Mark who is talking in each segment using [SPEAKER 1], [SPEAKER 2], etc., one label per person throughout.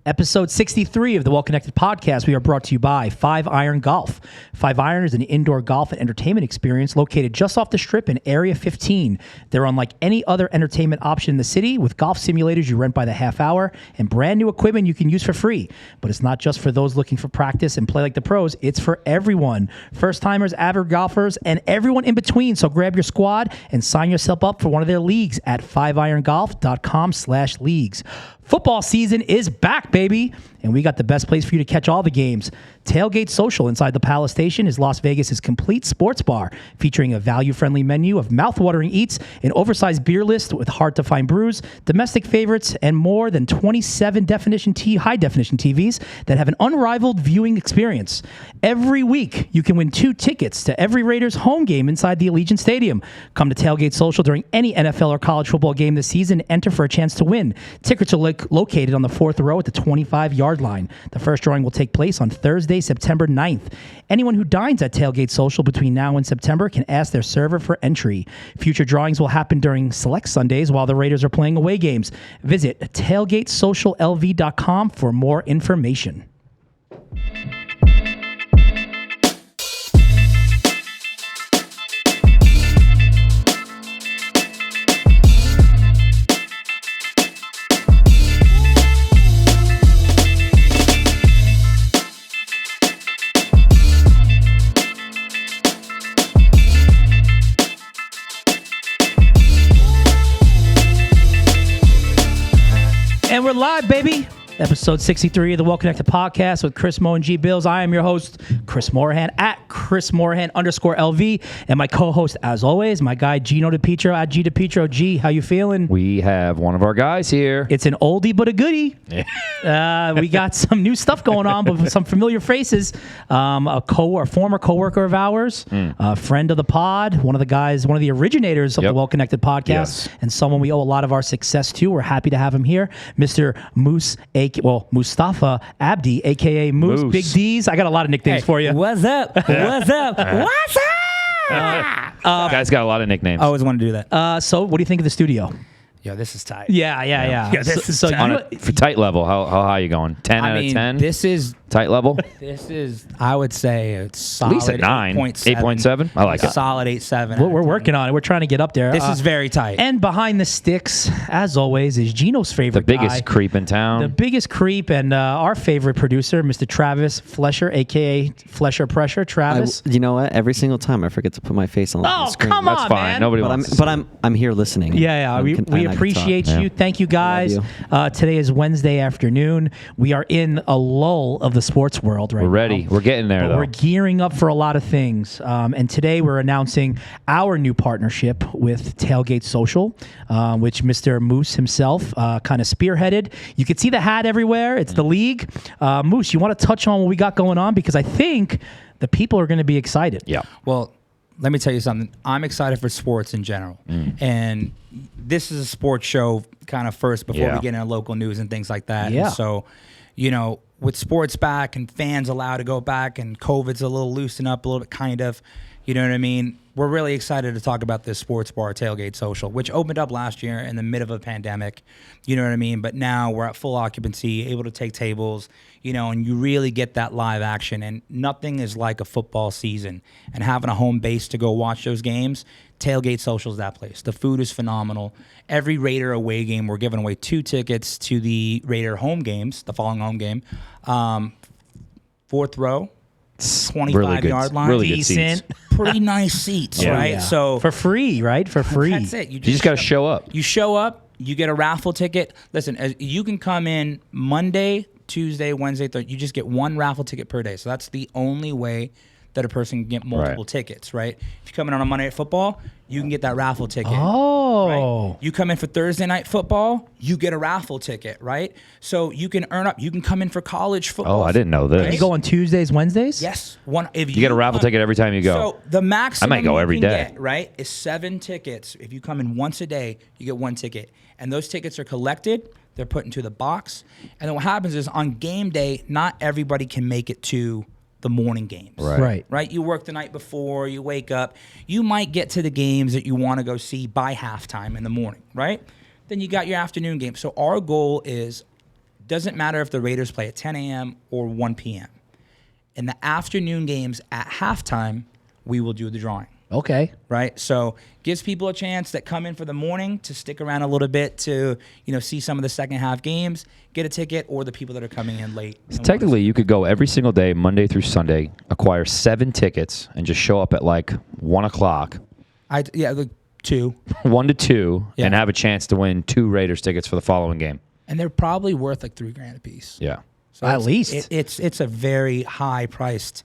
[SPEAKER 1] Episode 63 of the Well Connected Podcast, we are brought to you by 5 Iron Golf. 5 Iron is an indoor golf and entertainment experience located just off the Strip in Area 15. They're unlike any other entertainment option in the city, with golf simulators you rent by the half hour and brand new equipment you can use for free. But it's not just for those looking for practice and play like the pros, it's for everyone. First-timers, avid golfers, and everyone in between. So grab your squad and sign yourself up for one of their leagues at 5irongolf.com/leagues. Football season is back, baby, and we got the best place for you to catch all the games. Tailgate Social inside the Palace Station is Las Vegas's complete sports bar, featuring a value-friendly menu of mouth-watering eats, an oversized beer list with hard-to-find brews, domestic favorites, and more than 27 high-definition TVs that have an unrivaled viewing experience. Every week, you can win 2 tickets to every Raiders home game inside the Allegiant Stadium. Come to Tailgate Social during any NFL or college football game this season and enter for a chance to win. Tickets are located on the 4th row at the 25-yard line. The first drawing will take place on Thursday, September 9th. Anyone who dines at Tailgate Social between now and September can ask their server for entry. Future drawings will happen during select Sundays while the Raiders are playing away games. Visit tailgatesociallv.com for more information. And we're live, baby. Episode 63 of the Well Connected Podcast with Chris Mo and G Bills. I am your host, Chris Morahan, at Chris Morahan _LV. And my co-host, as always, my guy, Gino DePietro, at G DePietro. G, how you feeling?
[SPEAKER 2] We have one of our guys here.
[SPEAKER 1] It's an oldie but a goodie. We got some new stuff going on, but with some familiar faces. A former coworker of ours, a friend of the pod, one of the originators of the Well Connected Podcast, and someone we owe a lot of our success to. We're happy to have him here, Mr. Mustafa Abdi, a.k.a. Moose. Big D's. I got a lot of nicknames for you.
[SPEAKER 3] What's up? What's up? What's up?
[SPEAKER 2] Guy's got a lot of nicknames.
[SPEAKER 3] I always want to do that.
[SPEAKER 1] So what do you think of the studio?
[SPEAKER 3] Yo, this is tight.
[SPEAKER 1] Yeah.
[SPEAKER 3] This is tight.
[SPEAKER 2] For tight level, how high are you going? 10 out of 10?
[SPEAKER 3] This is
[SPEAKER 2] tight level?
[SPEAKER 3] This is, I would say, it's solid.
[SPEAKER 2] At least a 9. 8.7? I like it.
[SPEAKER 3] Solid 8.7.
[SPEAKER 1] We're working on it. We're trying to get up there.
[SPEAKER 3] This is very tight.
[SPEAKER 1] And behind the sticks, as always, is Gino's favorite
[SPEAKER 2] The biggest creep in town.
[SPEAKER 1] The biggest creep, and our favorite producer, Mr. Travis Flesher, a.k.a. Flesher Pressure. Travis.
[SPEAKER 4] You know what? Every single time I forget to put my face on the screen.
[SPEAKER 1] Come
[SPEAKER 2] That's
[SPEAKER 1] on,
[SPEAKER 2] fine.
[SPEAKER 1] man.
[SPEAKER 2] Nobody wants to
[SPEAKER 4] I'm here listening.
[SPEAKER 1] Yeah. We appreciate you. Thank you, guys. Today is Wednesday afternoon. We are in a lull of the sports world right now.
[SPEAKER 2] We're ready. We're getting there, though.
[SPEAKER 1] We're gearing up for a lot of things. And today we're announcing our new partnership with Tailgate Social, which Mr. Moose himself kind of spearheaded. You can see the hat everywhere. It's the league. Moose, you want to touch on what we got going on? Because I think the people are going to be excited.
[SPEAKER 2] Yeah.
[SPEAKER 3] Well, let me tell you something. I'm excited for sports in general. And this is a sports show kind of first before we get into local news and things like that.
[SPEAKER 1] Yeah.
[SPEAKER 3] And so, with sports back and fans allowed to go back and COVID's a little loosened up a little bit, kind of, you know what I mean? We're really excited to talk about this sports bar, Tailgate Social, which opened up last year in the mid of a pandemic, you know what I mean? But now we're at full occupancy, able to take tables, and you really get that live action. And nothing is like a football season. And having a home base to go watch those games, Tailgate Social is that place. The food is phenomenal. Every Raider away game, we're giving away 2 tickets to the Raider home games, the following home game. 4th row, 25-yard line.
[SPEAKER 2] Really
[SPEAKER 1] Decent.
[SPEAKER 3] Pretty nice seats, right?
[SPEAKER 1] Yeah.
[SPEAKER 3] So
[SPEAKER 1] for free, right? For free.
[SPEAKER 3] That's it.
[SPEAKER 2] You just got to show up.
[SPEAKER 3] You show up, you get a raffle ticket. Listen, you can come in Monday, Tuesday, Wednesday, Thursday. You just get 1 raffle ticket per day. So that's the only way that a person can get multiple tickets, right? If you come in on a Monday Night Football, you can get that raffle ticket.
[SPEAKER 1] Oh.
[SPEAKER 3] Right? You come in for Thursday Night Football, you get a raffle ticket, right? So you can earn up. You can come in for college football.
[SPEAKER 2] Oh, I didn't know this.
[SPEAKER 1] Can you go on Tuesdays, Wednesdays?
[SPEAKER 3] Yes.
[SPEAKER 2] You get a raffle ticket every time you go.
[SPEAKER 3] So the maximum
[SPEAKER 2] I might go every
[SPEAKER 3] you can
[SPEAKER 2] day.
[SPEAKER 3] get, right, is 7 tickets. If you come in once a day, you get 1 ticket. And those tickets are collected. They're put into the box. And then what happens is on game day, not everybody can make it to the morning games.
[SPEAKER 1] Right.
[SPEAKER 3] You work the night before, you wake up. You might get to the games that you want to go see by halftime in the morning, right? Then you got your afternoon game. So our goal is Doesn't matter if the Raiders play at 10 a.m. or 1 p.m. In the afternoon games at halftime, we will do the drawing.
[SPEAKER 1] Okay.
[SPEAKER 3] Right? So gives people a chance that come in for the morning to stick around a little bit to, see some of the second half games, get a ticket, or the people that are coming in late.
[SPEAKER 2] So technically, you could go every single day, Monday through Sunday, acquire 7 tickets, and just show up at like 1 o'clock.
[SPEAKER 3] Like 2.
[SPEAKER 2] 1 to 2,
[SPEAKER 3] Yeah.
[SPEAKER 2] and have a chance to win 2 Raiders tickets for the following game.
[SPEAKER 3] And they're probably worth like $3,000 a piece.
[SPEAKER 2] Yeah.
[SPEAKER 3] So
[SPEAKER 1] At least.
[SPEAKER 3] it's a very high priced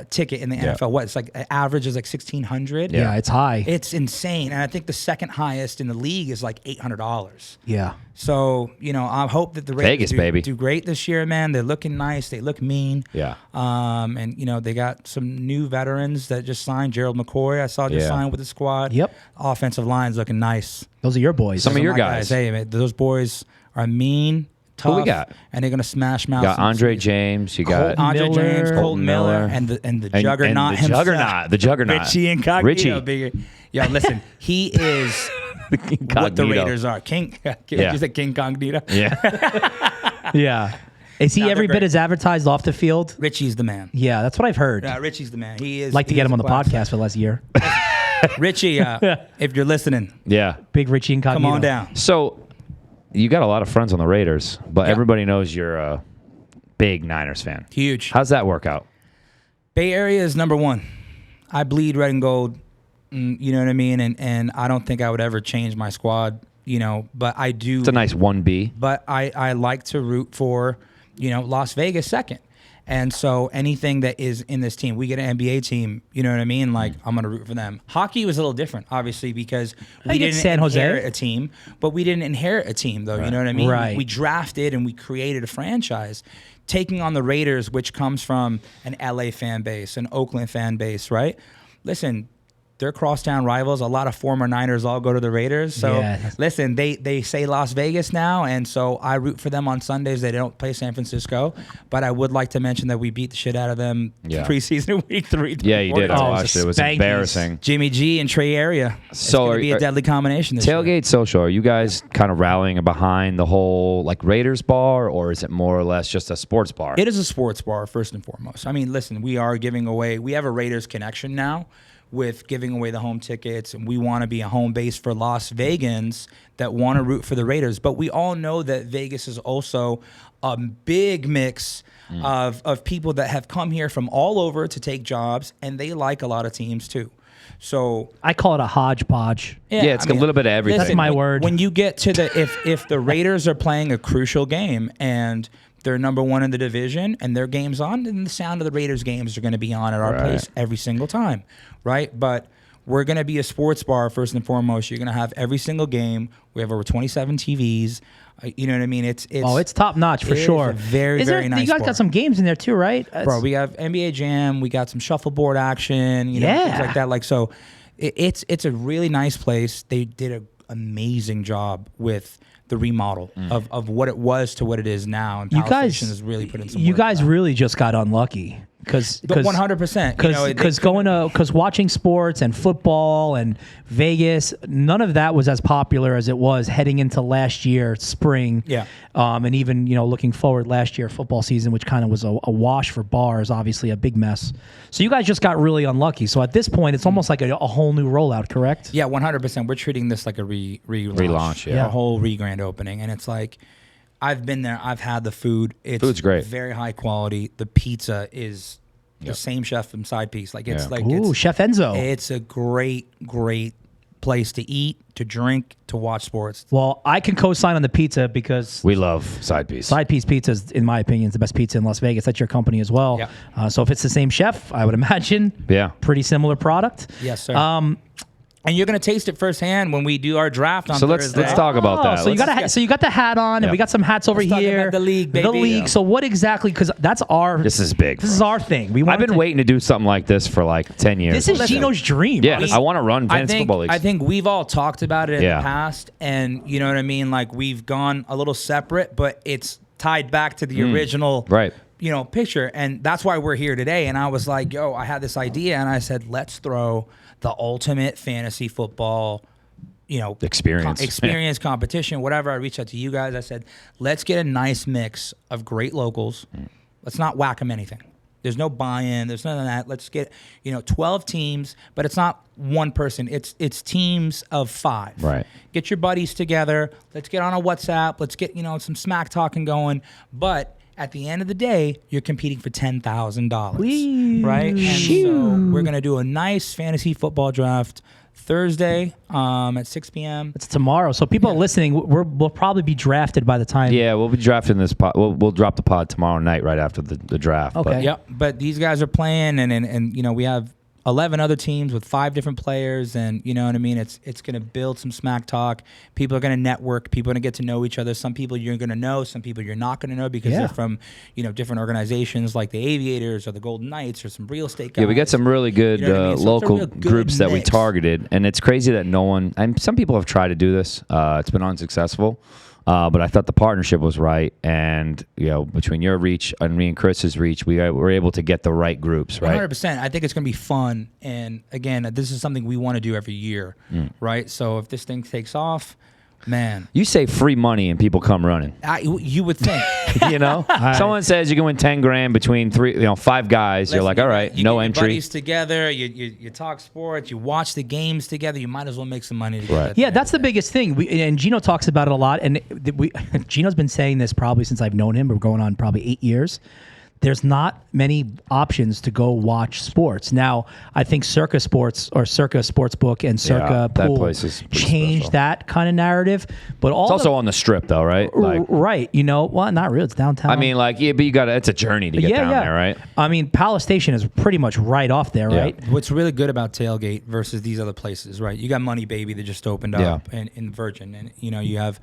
[SPEAKER 3] ticket in the NFL. What, it's like average is like $1,600.
[SPEAKER 1] Yeah, it's high.
[SPEAKER 3] It's insane, and I think the second highest in the league is like $800.
[SPEAKER 1] Yeah.
[SPEAKER 3] So I hope that the Raiders
[SPEAKER 2] Vegas,
[SPEAKER 3] do great this year, man. They're looking nice. They look mean.
[SPEAKER 2] Yeah.
[SPEAKER 3] And they got some new veterans that just signed. Gerald McCoy, I saw just signed with the squad.
[SPEAKER 1] Yep.
[SPEAKER 3] Offensive line's looking nice.
[SPEAKER 1] Those are your boys.
[SPEAKER 2] Some of your
[SPEAKER 3] My
[SPEAKER 2] guys.
[SPEAKER 3] Hey, man, those boys are mean. Tough,
[SPEAKER 2] Who we got?
[SPEAKER 3] And they're gonna smash mouths.
[SPEAKER 2] You got Andre James. You got
[SPEAKER 3] Andre
[SPEAKER 1] Miller.
[SPEAKER 3] James, Colton
[SPEAKER 2] Colton
[SPEAKER 3] Miller,
[SPEAKER 2] Miller.
[SPEAKER 3] and the juggernaut
[SPEAKER 2] the
[SPEAKER 3] himself.
[SPEAKER 2] The juggernaut.
[SPEAKER 3] Richie Incognito.
[SPEAKER 2] Richie.
[SPEAKER 3] Bigger. Yo, listen, he is what the
[SPEAKER 2] Incognito.
[SPEAKER 3] Raiders are. King.
[SPEAKER 2] Yeah.
[SPEAKER 3] You said King Incognito.
[SPEAKER 2] Yeah.
[SPEAKER 1] Yeah. Is he
[SPEAKER 3] No,
[SPEAKER 1] every
[SPEAKER 3] they're
[SPEAKER 1] bit
[SPEAKER 3] great.
[SPEAKER 1] as advertised off the field?
[SPEAKER 3] Richie's the man.
[SPEAKER 1] Yeah, that's what I've heard.
[SPEAKER 3] Yeah, Richie's the man. He is.
[SPEAKER 1] Like to
[SPEAKER 3] he
[SPEAKER 1] get
[SPEAKER 3] is
[SPEAKER 1] him on
[SPEAKER 3] a
[SPEAKER 1] the
[SPEAKER 3] class
[SPEAKER 1] podcast for last year.
[SPEAKER 3] act. Richie, if you're listening,
[SPEAKER 2] Yeah.
[SPEAKER 1] Big Richie Incognito.
[SPEAKER 3] come on down.
[SPEAKER 2] So you got a lot of friends on the Raiders, but
[SPEAKER 3] Yeah.
[SPEAKER 2] everybody knows you're a big Niners fan.
[SPEAKER 3] Huge.
[SPEAKER 2] How's that work out?
[SPEAKER 3] Bay Area is number one. I bleed red and gold. You know what I mean? And I don't think I would ever change my squad. But I do.
[SPEAKER 2] It's a nice 1B.
[SPEAKER 3] But I like to root for, Las Vegas second. And so anything that is in this team, we get an NBA team, you know what I mean? Like, I'm going to root for them. Hockey was a little different, obviously, because we
[SPEAKER 1] think it's
[SPEAKER 3] didn't
[SPEAKER 1] San Jose.
[SPEAKER 3] inherit a team, but we didn't inherit a team, though, you know what I mean?
[SPEAKER 1] Right.
[SPEAKER 3] We drafted and we created a franchise, taking on the Raiders, which comes from an LA fan base, an Oakland fan base, right? Listen, they're crosstown rivals. A lot of former Niners all go to the Raiders. So,
[SPEAKER 1] Yeah.
[SPEAKER 3] listen, they say Las Vegas now, and so I root for them on Sundays. They don't play San Francisco, but I would like to mention that we beat the shit out of them preseason week 3.
[SPEAKER 2] Yeah, you did. I
[SPEAKER 1] Oh,
[SPEAKER 2] watched it. It was
[SPEAKER 1] spankies.
[SPEAKER 2] embarrassing.
[SPEAKER 3] Jimmy G and Trey Area. It's
[SPEAKER 2] So
[SPEAKER 3] going
[SPEAKER 2] are-
[SPEAKER 3] to be a
[SPEAKER 2] are-
[SPEAKER 3] deadly combination this year.
[SPEAKER 2] Tailgate Social, are you guys kind of rallying behind the whole like Raiders bar, or is it more or less just a sports bar?
[SPEAKER 3] It is a sports bar, first and foremost. I mean, listen, we are giving away, we have a Raiders connection now with giving away the home tickets, and we want to be a home base for Las Vegans that want to root for the Raiders. But we all know that Vegas is also a big mix of people that have come here from all over to take jobs, and they like a lot of teams too. So
[SPEAKER 1] I call it a hodgepodge.
[SPEAKER 2] Yeah, it's a little bit of everything.
[SPEAKER 1] That's my word.
[SPEAKER 3] When you get to the if the Raiders are playing a crucial game and they're number one in the division and their game's on, then the sound of the Raiders games are going to be on at our place every single time, right? But we're going to be a sports bar first and foremost. You're going to have every single game. We have over 27 TVs. You know what I mean? It's
[SPEAKER 1] top notch for
[SPEAKER 3] it is
[SPEAKER 1] sure.
[SPEAKER 3] a very, very nice
[SPEAKER 1] You guys
[SPEAKER 3] bar.
[SPEAKER 1] got some games in there too, right?
[SPEAKER 3] Bro, we have NBA Jam. We got some shuffleboard action. Things
[SPEAKER 1] Yeah.
[SPEAKER 3] like that. Like so, it's a really nice place. They did an amazing job with the remodel of what it was to what it is now. And
[SPEAKER 1] You
[SPEAKER 3] Palace
[SPEAKER 1] guys
[SPEAKER 3] Station has really put in some.
[SPEAKER 1] You
[SPEAKER 3] work
[SPEAKER 1] guys
[SPEAKER 3] for that.
[SPEAKER 1] really just got unlucky because
[SPEAKER 3] 100%.
[SPEAKER 1] Because watching sports and football and Vegas, none of that was as popular as it was heading into last year spring.
[SPEAKER 3] Yeah.
[SPEAKER 1] And even looking forward last year football season, which kind of was a wash for bars, obviously a big mess. So you guys just got really unlucky. So at this point, it's almost like a whole new rollout, correct?
[SPEAKER 3] Yeah, 100%. We're treating this like a relaunch,
[SPEAKER 2] yeah.
[SPEAKER 3] a whole re-grand opening, and it's like. I've been there. I've had the food. It's
[SPEAKER 2] Food's great.
[SPEAKER 3] Very high quality. The pizza is the same chef from Side Piece. Like it's like
[SPEAKER 1] Ooh,
[SPEAKER 3] it's,
[SPEAKER 1] Chef Enzo.
[SPEAKER 3] It's a great place to eat, to drink, to watch sports.
[SPEAKER 1] Well, I can co-sign on the pizza because
[SPEAKER 2] We love side piece.
[SPEAKER 1] Side Piece Pizza is, in my opinion, is the best pizza in Las Vegas. That's your company as well.
[SPEAKER 3] Yeah.
[SPEAKER 1] So if it's the same chef, I would imagine pretty similar product.
[SPEAKER 3] Yes, sir. And you're gonna taste it firsthand when we do our draft on
[SPEAKER 2] So
[SPEAKER 3] Thursday.
[SPEAKER 2] let's talk about that.
[SPEAKER 1] So you got the hat on, and we got some hats over
[SPEAKER 3] Let's talk
[SPEAKER 1] here.
[SPEAKER 3] about the league,
[SPEAKER 1] The
[SPEAKER 3] baby.
[SPEAKER 1] league.
[SPEAKER 3] Yeah.
[SPEAKER 1] So what exactly? Because that's our.
[SPEAKER 2] This is big.
[SPEAKER 1] This is our thing.
[SPEAKER 2] I've been waiting to do something like this for like 10 years.
[SPEAKER 1] This is
[SPEAKER 3] Listen,
[SPEAKER 1] Gino's dream.
[SPEAKER 2] Yeah,
[SPEAKER 1] honestly.
[SPEAKER 2] I want to run fantasy football leagues.
[SPEAKER 3] I think we've all talked about it in
[SPEAKER 2] Yeah.
[SPEAKER 3] the past, and you know what I mean. Like we've gone a little separate, but it's tied back to the original,
[SPEAKER 2] Right.
[SPEAKER 3] Picture, and that's why we're here today. And I was like, "Yo, I had this idea," and I said, "Let's throw the ultimate fantasy football."
[SPEAKER 2] Experience.
[SPEAKER 3] Experience, competition, whatever. I reached out to you guys. I said, let's get a nice mix of great locals. Let's not whack them anything. There's no buy-in. There's none of that. Let's get 12 teams, but it's not one person. It's teams of 5.
[SPEAKER 2] Right.
[SPEAKER 3] Get your buddies together. Let's get on a WhatsApp. Let's get some smack talking going. But at the end of the day, you're competing for $10,000, right? And so we're gonna do a nice fantasy football draft Thursday at 6 p.m.
[SPEAKER 1] It's tomorrow, so people listening, we'll probably be drafted by the time.
[SPEAKER 2] Yeah, we'll be drafting this pod. We'll drop the pod tomorrow night right after the draft.
[SPEAKER 1] Okay.
[SPEAKER 2] But
[SPEAKER 3] Yep. But these guys are playing, and we have 11 other teams with 5 different players, and you know what I mean. It's going to build some smack talk. People are going to network. People are going to get to know each other. Some people you're going to know. Some people you're not going to know because they're from different organizations like the Aviators or the Golden Knights or some real estate guys.
[SPEAKER 2] Yeah, we got some really good
[SPEAKER 3] You know what I mean? So it's a
[SPEAKER 2] local
[SPEAKER 3] real good
[SPEAKER 2] groups that we
[SPEAKER 3] mix.
[SPEAKER 2] targeted, and it's crazy that no one. And some people have tried to do this. It's been unsuccessful. But I thought the partnership was right, and between your reach and me and Chris's reach, we were able to get the right groups, right?
[SPEAKER 3] 100%. I think it's going to be fun, and again, this is something we want to do every year, right? So if this thing takes off, man,
[SPEAKER 2] You say free money and people come running.
[SPEAKER 3] you would think.
[SPEAKER 2] Someone says you can win 10 grand between 5 guys. You're like, all right,
[SPEAKER 3] you
[SPEAKER 2] no
[SPEAKER 3] get your
[SPEAKER 2] entry.
[SPEAKER 3] buddies together, you talk sports, you watch the games together. You might as well make some money together.
[SPEAKER 2] Right.
[SPEAKER 1] Yeah, that's the biggest thing. And Gino talks about it a lot. And Gino's been saying this probably since I've known him. We're going on probably 8 years. There's not many options to go watch sports. Now, I think Circa Sports or Circa Sportsbook and Circa
[SPEAKER 2] that
[SPEAKER 1] Pool
[SPEAKER 2] place is pretty
[SPEAKER 1] changed
[SPEAKER 2] special.
[SPEAKER 1] that kind of narrative. But
[SPEAKER 2] It's also on the strip, though, right? Like,
[SPEAKER 1] right. Well, not really. It's downtown.
[SPEAKER 2] I mean, but you it's a journey to get down there, right?
[SPEAKER 1] I mean, Palace Station is pretty much right off there,
[SPEAKER 2] Yeah.
[SPEAKER 1] right?
[SPEAKER 3] What's really good about Tailgate versus these other places, right? You got Money Baby that just opened up in Virgin, and you have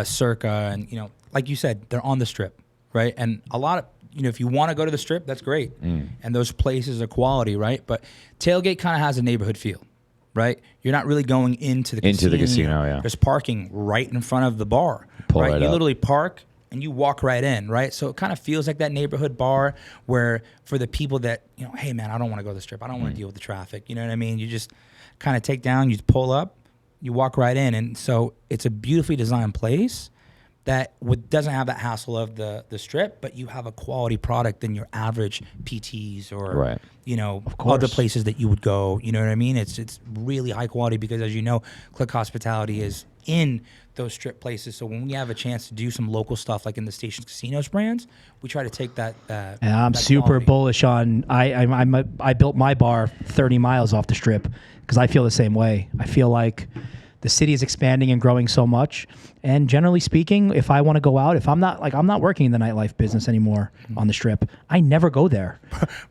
[SPEAKER 3] Circa, and like you said, they're on the strip, right? And a lot of if you want to go to the strip, that's great, and those places are quality, right? But Tailgate kind of has a neighborhood feel, right? You're not really going into the
[SPEAKER 2] casino, yeah.
[SPEAKER 3] There's parking right in front of the bar, right? You
[SPEAKER 2] up.
[SPEAKER 3] literally park and you walk right in, right? So it kind of feels like that neighborhood bar where for the people that, hey man, I don't want to go to the strip. I don't want to deal with the traffic. You know what I mean? You just kind of take down, you pull up, you walk right in. And so it's a beautifully designed place that doesn't have that hassle of the strip, but you have a quality product than your average PTs or, other places that you would go. You know what I mean? It's really high quality because, as you know, Click Hospitality is in those strip places. So when we have a chance to do some local stuff like in the Stations Casinos brands, we try to take that.
[SPEAKER 1] And I'm
[SPEAKER 3] that
[SPEAKER 1] super
[SPEAKER 3] quality.
[SPEAKER 1] bullish on. I built my bar 30 miles off the strip because I feel the same way. I feel like the city is expanding and growing so much. And generally speaking, if I want to go out, if I'm not working in the nightlife business anymore on the strip, I never go there.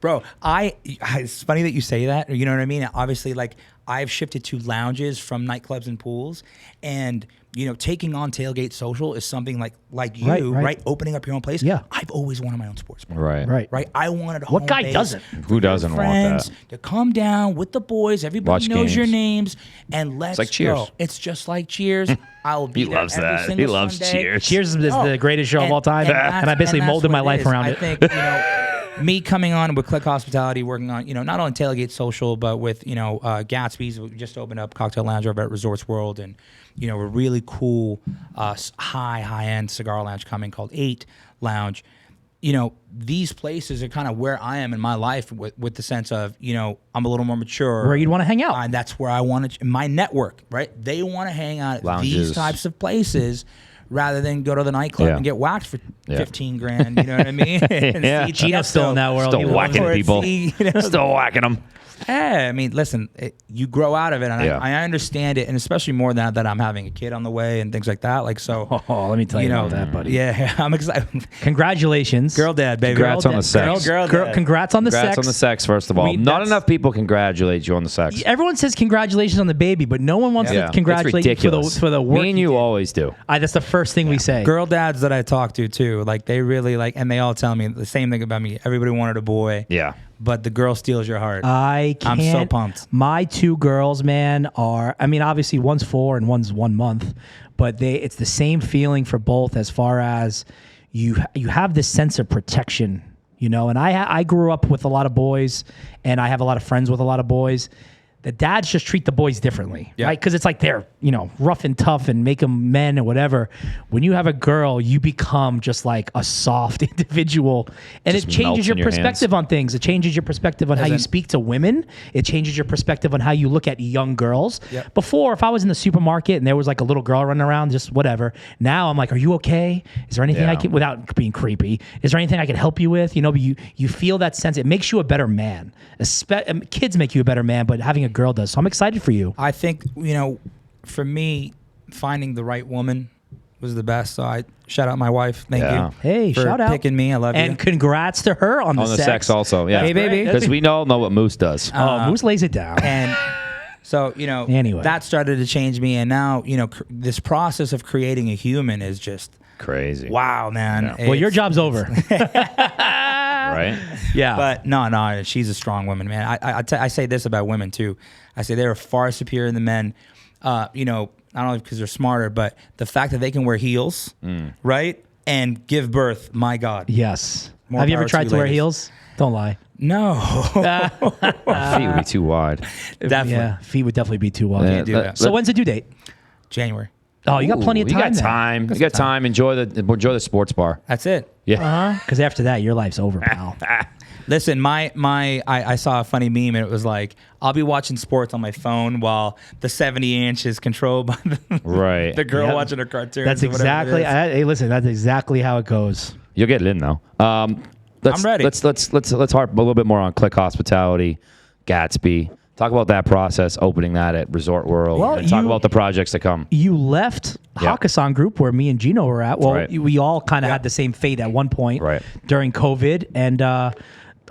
[SPEAKER 3] Bro, it's funny that you say that. You know what I mean? Obviously, like I've shifted to lounges from nightclubs and pools, and taking on Tailgate Social is something like you, right? Opening up your own place.
[SPEAKER 1] Yeah.
[SPEAKER 3] I've always wanted my own sports bar.
[SPEAKER 2] Right.
[SPEAKER 3] I wanted a
[SPEAKER 1] What
[SPEAKER 3] home
[SPEAKER 1] guy
[SPEAKER 3] base
[SPEAKER 1] doesn't?
[SPEAKER 2] Who doesn't
[SPEAKER 3] your
[SPEAKER 2] want
[SPEAKER 3] friends
[SPEAKER 2] that?
[SPEAKER 3] to come down with the boys. Everybody
[SPEAKER 2] Watch
[SPEAKER 3] knows your
[SPEAKER 2] games.
[SPEAKER 3] names, and let's
[SPEAKER 2] like Cheers.
[SPEAKER 3] go. It's just like Cheers. I'll be
[SPEAKER 2] He
[SPEAKER 3] there
[SPEAKER 2] loves
[SPEAKER 3] every
[SPEAKER 2] that.
[SPEAKER 3] single
[SPEAKER 2] He loves
[SPEAKER 3] Sunday.
[SPEAKER 2] Cheers.
[SPEAKER 1] Cheers is the greatest show of all time, and I basically
[SPEAKER 3] that's
[SPEAKER 1] molded
[SPEAKER 3] what
[SPEAKER 1] my life
[SPEAKER 3] is.
[SPEAKER 1] around
[SPEAKER 3] I
[SPEAKER 1] it.
[SPEAKER 3] think me coming on with Click Hospitality, working on not only Tailgate Social, but with Gatsby's. We just opened up Cocktail Lounge over at Resorts World, and a really cool high end cigar lounge coming called 8 Lounge. These places are kind of where I am in my life with the sense of I'm a little more mature,
[SPEAKER 1] Where you'd want to hang out.
[SPEAKER 3] and that's where I want to. My network, right? They want to hang out at
[SPEAKER 2] Lounges.
[SPEAKER 3] these types of places rather than go to the nightclub
[SPEAKER 2] Yeah.
[SPEAKER 3] and get whacked for
[SPEAKER 2] Yeah.
[SPEAKER 3] 15 grand. You know what I mean? And
[SPEAKER 2] Yeah.
[SPEAKER 3] see
[SPEAKER 1] Gino's still in that world.
[SPEAKER 2] Still
[SPEAKER 1] He loves
[SPEAKER 2] whacking
[SPEAKER 1] it.
[SPEAKER 2] people. Still whacking them.
[SPEAKER 3] Yeah, I mean, listen, you grow out of it, and
[SPEAKER 2] Yeah.
[SPEAKER 3] I understand it, and especially more now that I'm having a kid on the way and things like that. Like, so,
[SPEAKER 1] Oh, let me tell you about that, buddy.
[SPEAKER 3] Yeah, I'm excited.
[SPEAKER 1] Congratulations.
[SPEAKER 3] Girl dad, baby.
[SPEAKER 2] Congrats on the sex.
[SPEAKER 3] Girl dad.
[SPEAKER 1] Congrats on the
[SPEAKER 2] Congrats
[SPEAKER 1] sex.
[SPEAKER 2] on the sex, first of all. Not
[SPEAKER 1] that's-
[SPEAKER 2] enough people congratulate you on the sex.
[SPEAKER 1] Everyone says congratulations on the baby, but no one wants
[SPEAKER 2] Yeah.
[SPEAKER 1] to congratulate you
[SPEAKER 2] It's
[SPEAKER 1] for the
[SPEAKER 2] ridiculous.
[SPEAKER 1] work.
[SPEAKER 2] Me and you always do.
[SPEAKER 1] That's the first thing we say.
[SPEAKER 3] Girl dads that I talk to too, like they really like, and they all tell me the same thing about me. Everybody wanted a boy,
[SPEAKER 2] Yeah.
[SPEAKER 3] but the girl steals your heart.
[SPEAKER 1] I can't.
[SPEAKER 3] I'm so pumped.
[SPEAKER 1] My 2 girls, man, are. I mean, obviously one's 4 and one's 1 month, but it's the same feeling for both as far as you have this sense of protection, And I grew up with a lot of boys, and I have a lot of friends with a lot of boys. the dads just treat the boys differently,
[SPEAKER 3] Yeah.
[SPEAKER 1] right? Because it's like they're, rough and tough and make them men and whatever. When you have a girl, you become just like a soft individual, and
[SPEAKER 2] Just
[SPEAKER 1] it changes
[SPEAKER 2] melts
[SPEAKER 1] your
[SPEAKER 2] in your
[SPEAKER 1] perspective on things. It changes your perspective on how you
[SPEAKER 3] in-
[SPEAKER 1] speak to women. It changes your perspective on how you look at young girls.
[SPEAKER 3] Yep.
[SPEAKER 1] Before, if I was in the supermarket and there was like a little girl running around, just whatever. Now I'm like, are you okay? Is there anything I
[SPEAKER 2] Yeah.
[SPEAKER 1] can, without being creepy, is there anything I can help you with? But you feel that sense. It makes you a better man. Kids make you a better man, but having a girl does. So I'm excited for you.
[SPEAKER 3] I think, for me, finding the right woman was the best. So I shout out my wife. Thank
[SPEAKER 2] Yeah.
[SPEAKER 3] you.
[SPEAKER 1] Hey,
[SPEAKER 3] for
[SPEAKER 1] shout out.
[SPEAKER 3] picking me. I love
[SPEAKER 1] And
[SPEAKER 3] you.
[SPEAKER 1] congrats to her on the
[SPEAKER 2] On the
[SPEAKER 1] sex.
[SPEAKER 2] sex also, yeah.
[SPEAKER 3] Hey, baby.
[SPEAKER 2] Because we all know what Moose does.
[SPEAKER 1] Moose lays it down.
[SPEAKER 3] And so,
[SPEAKER 1] Anyway.
[SPEAKER 3] that started to change me. And now, this process of creating a human is just,
[SPEAKER 2] Crazy.
[SPEAKER 3] wow, man.
[SPEAKER 2] Yeah.
[SPEAKER 1] Well, your job's over.
[SPEAKER 2] Right?
[SPEAKER 1] Yeah.
[SPEAKER 3] But no, she's a strong woman, man. I say this about women too. I say they're far superior than men. Not only because they're smarter, but the fact that they can wear heels, right, and give birth. My God.
[SPEAKER 1] Yes.
[SPEAKER 3] More
[SPEAKER 1] Have you ever
[SPEAKER 3] power to
[SPEAKER 1] tried
[SPEAKER 3] you
[SPEAKER 1] to wear
[SPEAKER 3] ladies.
[SPEAKER 1] heels? Don't lie.
[SPEAKER 3] No,
[SPEAKER 2] Our feet would be too wide.
[SPEAKER 3] definitely
[SPEAKER 1] Yeah, feet would definitely be too wide.
[SPEAKER 2] Yeah,
[SPEAKER 3] do that.
[SPEAKER 1] So when's the due date?
[SPEAKER 3] January.
[SPEAKER 1] Oh, you got plenty of
[SPEAKER 2] You
[SPEAKER 1] time.
[SPEAKER 2] got time. You got time. Enjoy the sports bar.
[SPEAKER 3] That's it.
[SPEAKER 2] Yeah.
[SPEAKER 1] Because after that, your life's over, pal.
[SPEAKER 3] Listen, I saw a funny meme and it was like, I'll be watching sports on my phone while the 70-inch is controlled by
[SPEAKER 2] Right.
[SPEAKER 3] the girl
[SPEAKER 1] Yep.
[SPEAKER 3] watching her cartoons.
[SPEAKER 1] That's
[SPEAKER 3] or whatever it
[SPEAKER 1] exactly.
[SPEAKER 3] is.
[SPEAKER 1] Hey, listen, that's exactly how it goes.
[SPEAKER 2] You'll get it in though.
[SPEAKER 3] I'm ready.
[SPEAKER 2] Let's harp a little bit more on Click Hospitality, Gatsby. Talk about that process, opening that at Resort World.
[SPEAKER 1] Well,
[SPEAKER 2] and talk
[SPEAKER 1] you-
[SPEAKER 2] about the projects to come.
[SPEAKER 1] You left
[SPEAKER 2] Yeah.
[SPEAKER 1] Hakkasan Group where me and Gino were at. Well,
[SPEAKER 2] Right.
[SPEAKER 1] we all kind of had the same fate at one point
[SPEAKER 2] Right.
[SPEAKER 1] during COVID. And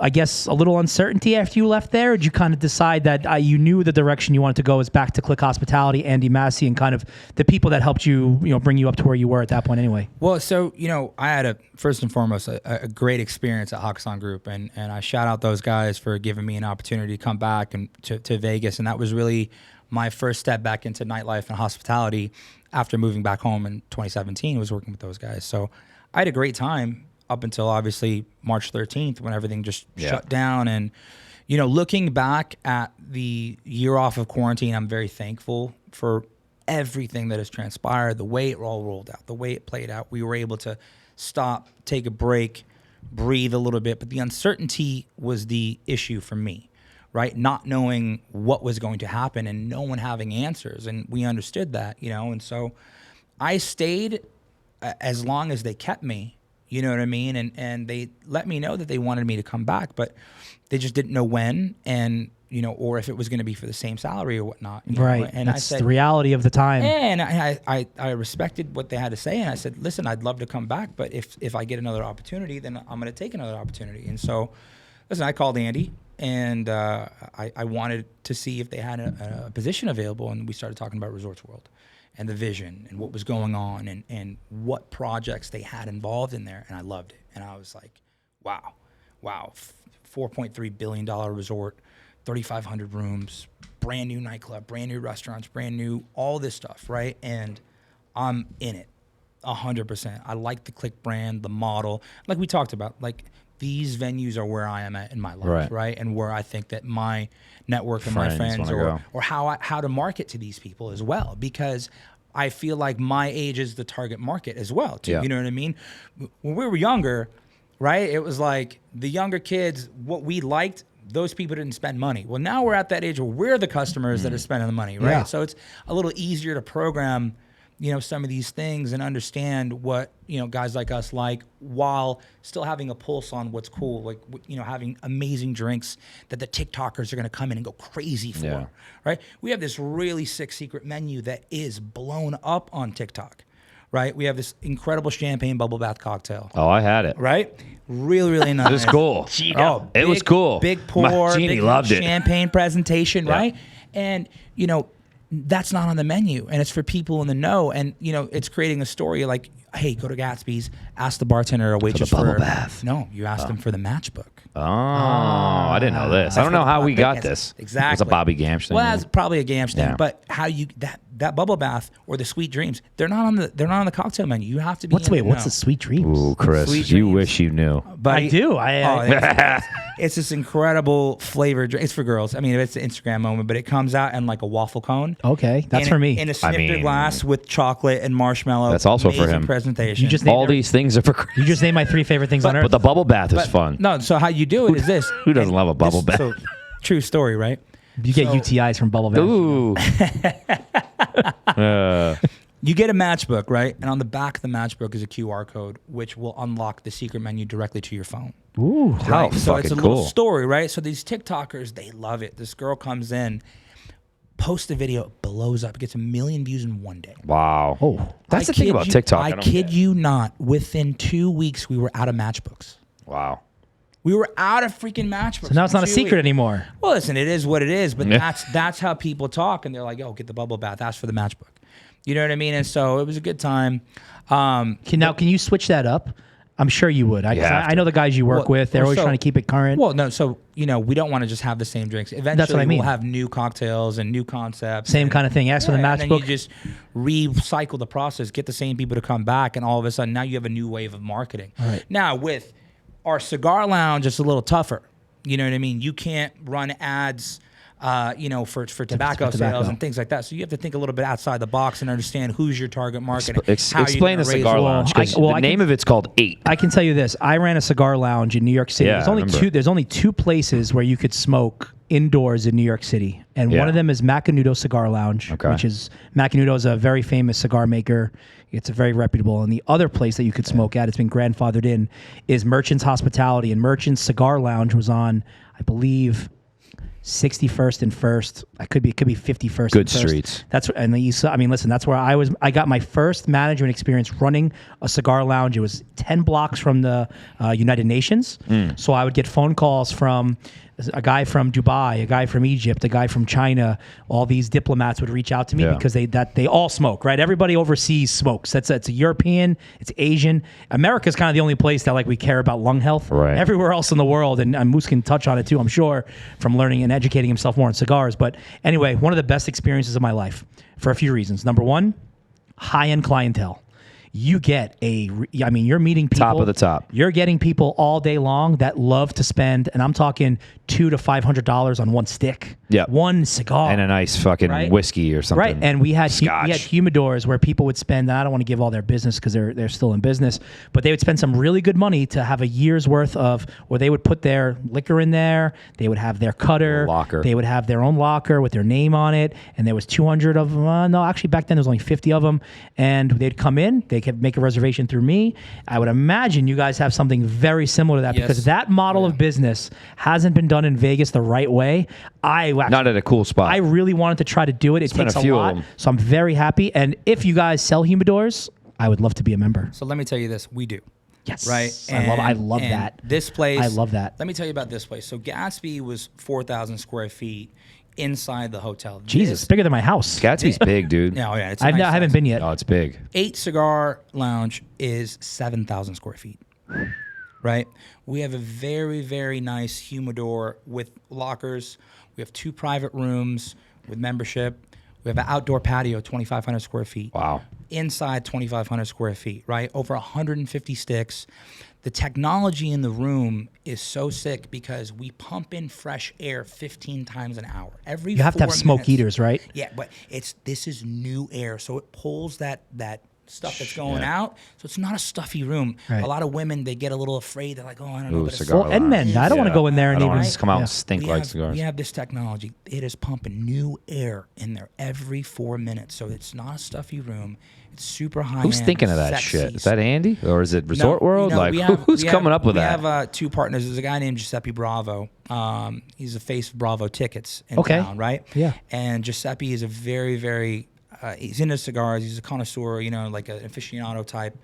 [SPEAKER 1] I guess a little uncertainty after you left there. Or did you kind of decide that you knew the direction you wanted to go was back to Click Hospitality, Andy Massey, and kind of the people that helped you, bring you up to where you were at that point anyway?
[SPEAKER 3] Well, so, I had first and foremost, a great experience at Hakkasan Group. And I shout out those guys for giving me an opportunity to come back and to Vegas. And that was really my first step back into nightlife and hospitality after moving back home in 2017, was working with those guys. So I had a great time up until obviously March 13th when everything just shut down. And, looking back at the year off of quarantine, I'm very thankful for everything that has transpired, the way it all rolled out, the way it played out. We were able to stop, take a break, breathe a little bit. But the uncertainty was the issue for me, right? Not knowing what was going to happen and no one having answers. And we understood that, and so I stayed as long as they kept me. You know what I mean? And they let me know that they wanted me to come back, but they just didn't know when and, or if it was going to be for the same salary or whatnot. you know?
[SPEAKER 1] Right.
[SPEAKER 3] And
[SPEAKER 1] That's
[SPEAKER 3] I said,
[SPEAKER 1] the reality of the time.
[SPEAKER 3] and I respected what they had to say. And I said, listen, I'd love to come back, but if I get another opportunity, then I'm going to take another opportunity. And so, listen, I called Andy and I wanted to see if they had a position available. And we started talking about Resorts World and the vision and what was going on and what projects they had involved in there. And I loved it. And I was like, wow, $4.3 billion resort, 3,500 rooms, brand new nightclub, brand new restaurants, brand new, all this stuff, right? And I'm in it 100%. I like the Click brand, the model. Like we talked about, like these venues are where I am at in my life, right? And where I think that my network and my friends or how to market to these people as well, because I feel like my age is the target market as well, too.
[SPEAKER 2] Yeah.
[SPEAKER 3] You know what I mean? When we were younger, right, it was like the younger kids, what we liked, those people didn't spend money. Well, now we're at that age where we're the customers that are spending the money, right?
[SPEAKER 1] Yeah.
[SPEAKER 3] So it's a little easier to program, some of these things and understand what, guys like us like, while still having a pulse on what's cool, like, having amazing drinks that the TikTokers are going to come in and go crazy for, right? We have this really sick secret menu that is blown up on TikTok, right? We have this incredible champagne bubble bath cocktail.
[SPEAKER 2] Oh, I had it.
[SPEAKER 3] Right? Really, really nice.
[SPEAKER 2] It was cool.
[SPEAKER 3] Oh,
[SPEAKER 2] It was cool.
[SPEAKER 3] Big pour,
[SPEAKER 2] My Genie
[SPEAKER 3] big
[SPEAKER 2] loved it.
[SPEAKER 3] champagne presentation, right? And, that's not on the menu, and it's for people in the know. And, it's creating a story. Like, hey, go to Gatsby's, ask the bartender or waitress
[SPEAKER 2] bubble bath.
[SPEAKER 3] No, you ask them for the matchbook.
[SPEAKER 2] Oh, I didn't know this. I don't know how we got this.
[SPEAKER 3] Exactly.
[SPEAKER 2] It's a Bobby Gamsh thing.
[SPEAKER 3] Well, that's probably a Gamsh thing,
[SPEAKER 2] Yeah.
[SPEAKER 3] but how you that bubble bath or the sweet dreams, they're not on the cocktail menu. You have to be.
[SPEAKER 1] What's the sweet dreams?
[SPEAKER 2] Ooh, Chris,
[SPEAKER 3] Sweet
[SPEAKER 2] you
[SPEAKER 3] dreams.
[SPEAKER 2] wish you knew.
[SPEAKER 3] Buddy,
[SPEAKER 1] I do.
[SPEAKER 3] It's this incredible flavored drink. It's for girls. I mean, it's an Instagram moment, but it comes out in like a waffle cone.
[SPEAKER 1] Okay, that's
[SPEAKER 3] in
[SPEAKER 1] for
[SPEAKER 3] a-
[SPEAKER 1] me.
[SPEAKER 3] In a snifter
[SPEAKER 2] mean,
[SPEAKER 3] glass with chocolate and marshmallow.
[SPEAKER 2] That's also for
[SPEAKER 3] Amazing
[SPEAKER 2] him.
[SPEAKER 3] Presentation.
[SPEAKER 1] You just named
[SPEAKER 2] All these things are for Chris.
[SPEAKER 1] You just named my 3 favorite things on earth.
[SPEAKER 2] But the bubble bath is fun.
[SPEAKER 3] No, so how you do it is this.
[SPEAKER 2] Who doesn't love a bubble bath?
[SPEAKER 3] So, true story, right?
[SPEAKER 1] You get
[SPEAKER 3] So-
[SPEAKER 1] UTIs from bubble bath.
[SPEAKER 2] Ooh.
[SPEAKER 3] You get a matchbook, right? And on the back of the matchbook is a QR code, which will unlock the secret menu directly to your phone.
[SPEAKER 1] Ooh.
[SPEAKER 2] How
[SPEAKER 3] Right? So it's a
[SPEAKER 2] fucking
[SPEAKER 3] little
[SPEAKER 2] cool.
[SPEAKER 3] story, right? So these TikTokers, they love it. This girl comes in, posts a video, it blows up, it gets 1 million views in one day.
[SPEAKER 2] Wow.
[SPEAKER 1] Oh.
[SPEAKER 2] That's the
[SPEAKER 3] I
[SPEAKER 2] thing
[SPEAKER 3] kid
[SPEAKER 2] about
[SPEAKER 3] you-
[SPEAKER 2] TikTok.
[SPEAKER 3] I
[SPEAKER 2] don't
[SPEAKER 3] kid
[SPEAKER 2] get.
[SPEAKER 3] you not. Within 2 weeks, we were out of matchbooks.
[SPEAKER 2] Wow.
[SPEAKER 3] We were out of freaking matchbooks.
[SPEAKER 1] So now it's not a
[SPEAKER 3] in 2
[SPEAKER 1] secret
[SPEAKER 3] weeks.
[SPEAKER 1] anymore.
[SPEAKER 3] Well, listen, it is what it is, but
[SPEAKER 2] Yeah.
[SPEAKER 3] that's how people talk, and they're like, "Oh, get the bubble bath. Ask for the matchbook." You know what I mean? And so it was a good time.
[SPEAKER 1] Can you switch that up? I'm sure you would.
[SPEAKER 2] You have
[SPEAKER 1] I know the guys you work
[SPEAKER 3] Well,
[SPEAKER 1] with. They're always
[SPEAKER 3] so-
[SPEAKER 1] trying to keep it current.
[SPEAKER 3] Well, no, so we don't want to just have the same drinks. Eventually,
[SPEAKER 1] what I mean.
[SPEAKER 3] we'll have new cocktails and new concepts.
[SPEAKER 1] Same
[SPEAKER 3] and-
[SPEAKER 1] kind of thing. Ask for the
[SPEAKER 3] and then you
[SPEAKER 1] matchbook.
[SPEAKER 3] just recycle the process, get the same people to come back, and all of a sudden now you have a new wave of marketing.
[SPEAKER 1] Right.
[SPEAKER 3] Now with our cigar lounge, it's a little tougher. You know what I mean? You can't run ads. For tobacco
[SPEAKER 1] tobacco.
[SPEAKER 3] sales and things like that. So you have to think a little bit outside the box and understand who's your target market. how you're
[SPEAKER 2] Explain
[SPEAKER 3] gonna
[SPEAKER 2] the
[SPEAKER 3] raise
[SPEAKER 2] cigar
[SPEAKER 3] it.
[SPEAKER 2] lounge because the name of it's called 8.
[SPEAKER 1] I can tell you this. I ran a cigar lounge in New York City.
[SPEAKER 2] Yeah,
[SPEAKER 1] there's only
[SPEAKER 2] I remember.
[SPEAKER 1] there's only 2 places where you could smoke indoors in New York City. And
[SPEAKER 2] Yeah.
[SPEAKER 1] one of them is Macanudo Cigar Lounge,
[SPEAKER 2] Okay.
[SPEAKER 1] which is Macanudo is a very famous cigar maker. It's a very reputable. And the other place that you could smoke at, it's been grandfathered in, is Merchant's Hospitality. And Merchant's Cigar Lounge was on, I believe, 61st and First. It could be 51st.
[SPEAKER 2] Good
[SPEAKER 1] and First.
[SPEAKER 2] streets.
[SPEAKER 1] Listen, that's where I got my first management experience running a cigar lounge. It was 10 blocks from the United Nations. So I would get phone calls from a guy from Dubai, a guy from Egypt, a guy from China. All these diplomats would reach out to me
[SPEAKER 2] Yeah.
[SPEAKER 1] because they all smoke, right? Everybody overseas smokes. It's a European, it's Asian. America's kind of the only place that we care about lung health.
[SPEAKER 2] Right.
[SPEAKER 1] Everywhere else in the world, and Moose can touch on it too, I'm sure, from learning and educating himself more on cigars. But anyway, one of the best experiences of my life for a few reasons. Number one, high-end clientele. You get you're meeting people.
[SPEAKER 2] Top of the top.
[SPEAKER 1] You're getting people all day long that love to spend, and I'm talking $200 to $500 on one stick.
[SPEAKER 2] Yep.
[SPEAKER 1] One cigar.
[SPEAKER 2] And a nice fucking
[SPEAKER 1] Right.
[SPEAKER 2] whiskey or something.
[SPEAKER 1] Right, and we had
[SPEAKER 2] Scotch.
[SPEAKER 1] humidors where people would spend. And I don't want to give all their business because they're still in business, but they would spend some really good money to have a year's worth of where they would put their liquor in there. They would have their cutter,
[SPEAKER 2] Locker.
[SPEAKER 1] They would have their own locker with their name on it, and there was 200 of them. No, actually back then there was only 50 of them, and they'd come in. They could make a reservation through me. I would imagine you guys have something very similar to that
[SPEAKER 3] Yes.
[SPEAKER 1] because that model of business hasn't been done in Vegas the right way.
[SPEAKER 2] Not at a cool spot.
[SPEAKER 1] I really wanted to try to do it. It
[SPEAKER 2] been
[SPEAKER 1] takes
[SPEAKER 2] a
[SPEAKER 1] a
[SPEAKER 2] few of
[SPEAKER 1] lot.
[SPEAKER 2] them.
[SPEAKER 1] So I'm very happy. And if you guys sell humidors, I would love to be a member.
[SPEAKER 3] So let me tell you this: we do.
[SPEAKER 1] Yes.
[SPEAKER 3] Right.
[SPEAKER 1] I love
[SPEAKER 3] And
[SPEAKER 1] that.
[SPEAKER 3] This place.
[SPEAKER 1] I love that.
[SPEAKER 3] Let me tell you about this place. So Gatsby was 4,000 square feet inside the hotel.
[SPEAKER 1] Jesus, bigger than my house.
[SPEAKER 2] Gatsby's big, dude.
[SPEAKER 3] Yeah, it's a
[SPEAKER 1] I
[SPEAKER 3] nice
[SPEAKER 1] haven't
[SPEAKER 3] size.
[SPEAKER 1] been yet.
[SPEAKER 2] Oh, it's big.
[SPEAKER 3] 8 Cigar Lounge is 7,000 square feet. Right. We have a very, very nice humidor with lockers. We have 2 private rooms with membership. We have an outdoor patio, 2,500 square feet.
[SPEAKER 2] Wow.
[SPEAKER 3] Inside 2,500 square feet, right? Over 150 sticks. The technology in the room is so sick because we pump in fresh air 15 times an hour. Every
[SPEAKER 1] You have to have
[SPEAKER 3] 4
[SPEAKER 1] smoke
[SPEAKER 3] minutes.
[SPEAKER 1] heaters, right?
[SPEAKER 3] Yeah, but this is new air, so it pulls that stuff that's going out. So it's not a stuffy room.
[SPEAKER 1] Right.
[SPEAKER 3] A lot of women, they get a little afraid. They're like, oh, I don't know.
[SPEAKER 2] Ooh,
[SPEAKER 3] But it's
[SPEAKER 2] cigar
[SPEAKER 1] Well, and men. I don't want to go in there
[SPEAKER 2] I
[SPEAKER 1] and
[SPEAKER 2] don't
[SPEAKER 1] even
[SPEAKER 2] want to just come out and
[SPEAKER 1] yeah.
[SPEAKER 2] stink
[SPEAKER 3] we
[SPEAKER 2] like
[SPEAKER 3] have,
[SPEAKER 2] cigars.
[SPEAKER 3] we have this technology. It is pumping new air in there every 4 minutes. So it's not a stuffy room. It's super high.
[SPEAKER 2] Who's thinking of that shit? Is that Andy? Or is it Resort World? Who's coming up with that?
[SPEAKER 3] We have 2 partners. There's a guy named Giuseppe Bravo. He's the face of Bravo Tickets in
[SPEAKER 1] Okay.
[SPEAKER 3] town, right?
[SPEAKER 1] Yeah.
[SPEAKER 3] And Giuseppe is a very, very, he's into cigars. He's a connoisseur, like an aficionado type.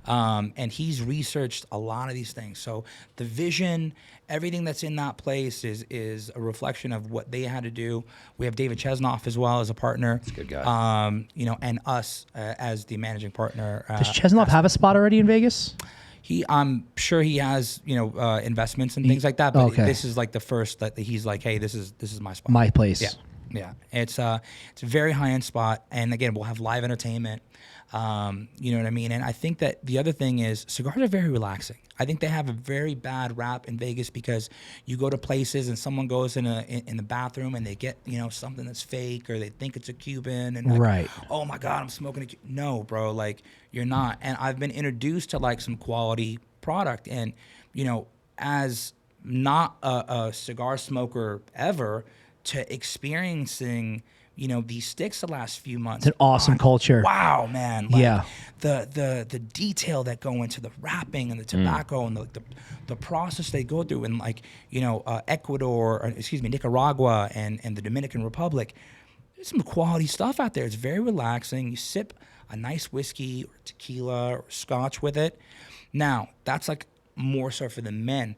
[SPEAKER 3] And he's researched a lot of these things. So the vision, everything that's in that place is a reflection of what they had to do. We have David Chesnoff as well as a partner.
[SPEAKER 2] That's a good guy.
[SPEAKER 3] And us as the managing partner.
[SPEAKER 1] Does Chesnoff have a spot already in Vegas?
[SPEAKER 3] I'm sure he has, investments and things like that. But
[SPEAKER 1] Okay.
[SPEAKER 3] this is like the first that he's like, hey, this is my spot.
[SPEAKER 1] My place.
[SPEAKER 3] Yeah. It's a very high end spot, and again, we'll have live entertainment. You know what I mean? And I think that the other thing is cigars are very relaxing. I think they have a very bad rap in Vegas because you go to places and someone goes in the bathroom and they get something that's fake, or they think it's a Cuban, and like,
[SPEAKER 1] Right.
[SPEAKER 3] oh my God, I'm smoking a Cuban. No, bro, like you're not. And I've been introduced to like some quality product, and as not a cigar smoker ever, to experiencing these sticks the last few months.
[SPEAKER 1] It's an awesome culture.
[SPEAKER 3] Wow, man. Like,
[SPEAKER 1] Yeah.
[SPEAKER 3] The detail that go into the wrapping and the tobacco and the process they go through in Nicaragua and the Dominican Republic. There's some quality stuff out there. It's very relaxing. You sip a nice whiskey or tequila or scotch with it. Now, that's like more so for the men.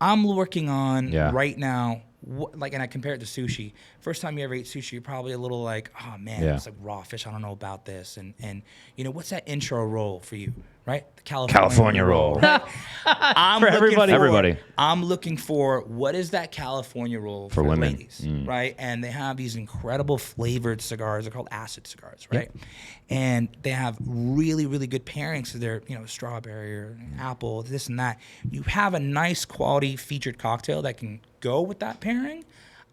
[SPEAKER 3] I'm working on right now, and I compare it to sushi. First time you ever eat sushi, you're probably a little like, oh man, it's like raw fish. I don't know about this. And what's that intro roll for you, right? The California roll. Right?
[SPEAKER 1] For everybody.
[SPEAKER 3] I'm looking for what is that California roll for
[SPEAKER 2] women,
[SPEAKER 3] ladies, right? And they have these incredible flavored cigars. They're called acid cigars, right? Yep. And they have really, really good pairings. So they're, strawberry or apple, this and that. You have a nice quality featured cocktail that can go with that pairing.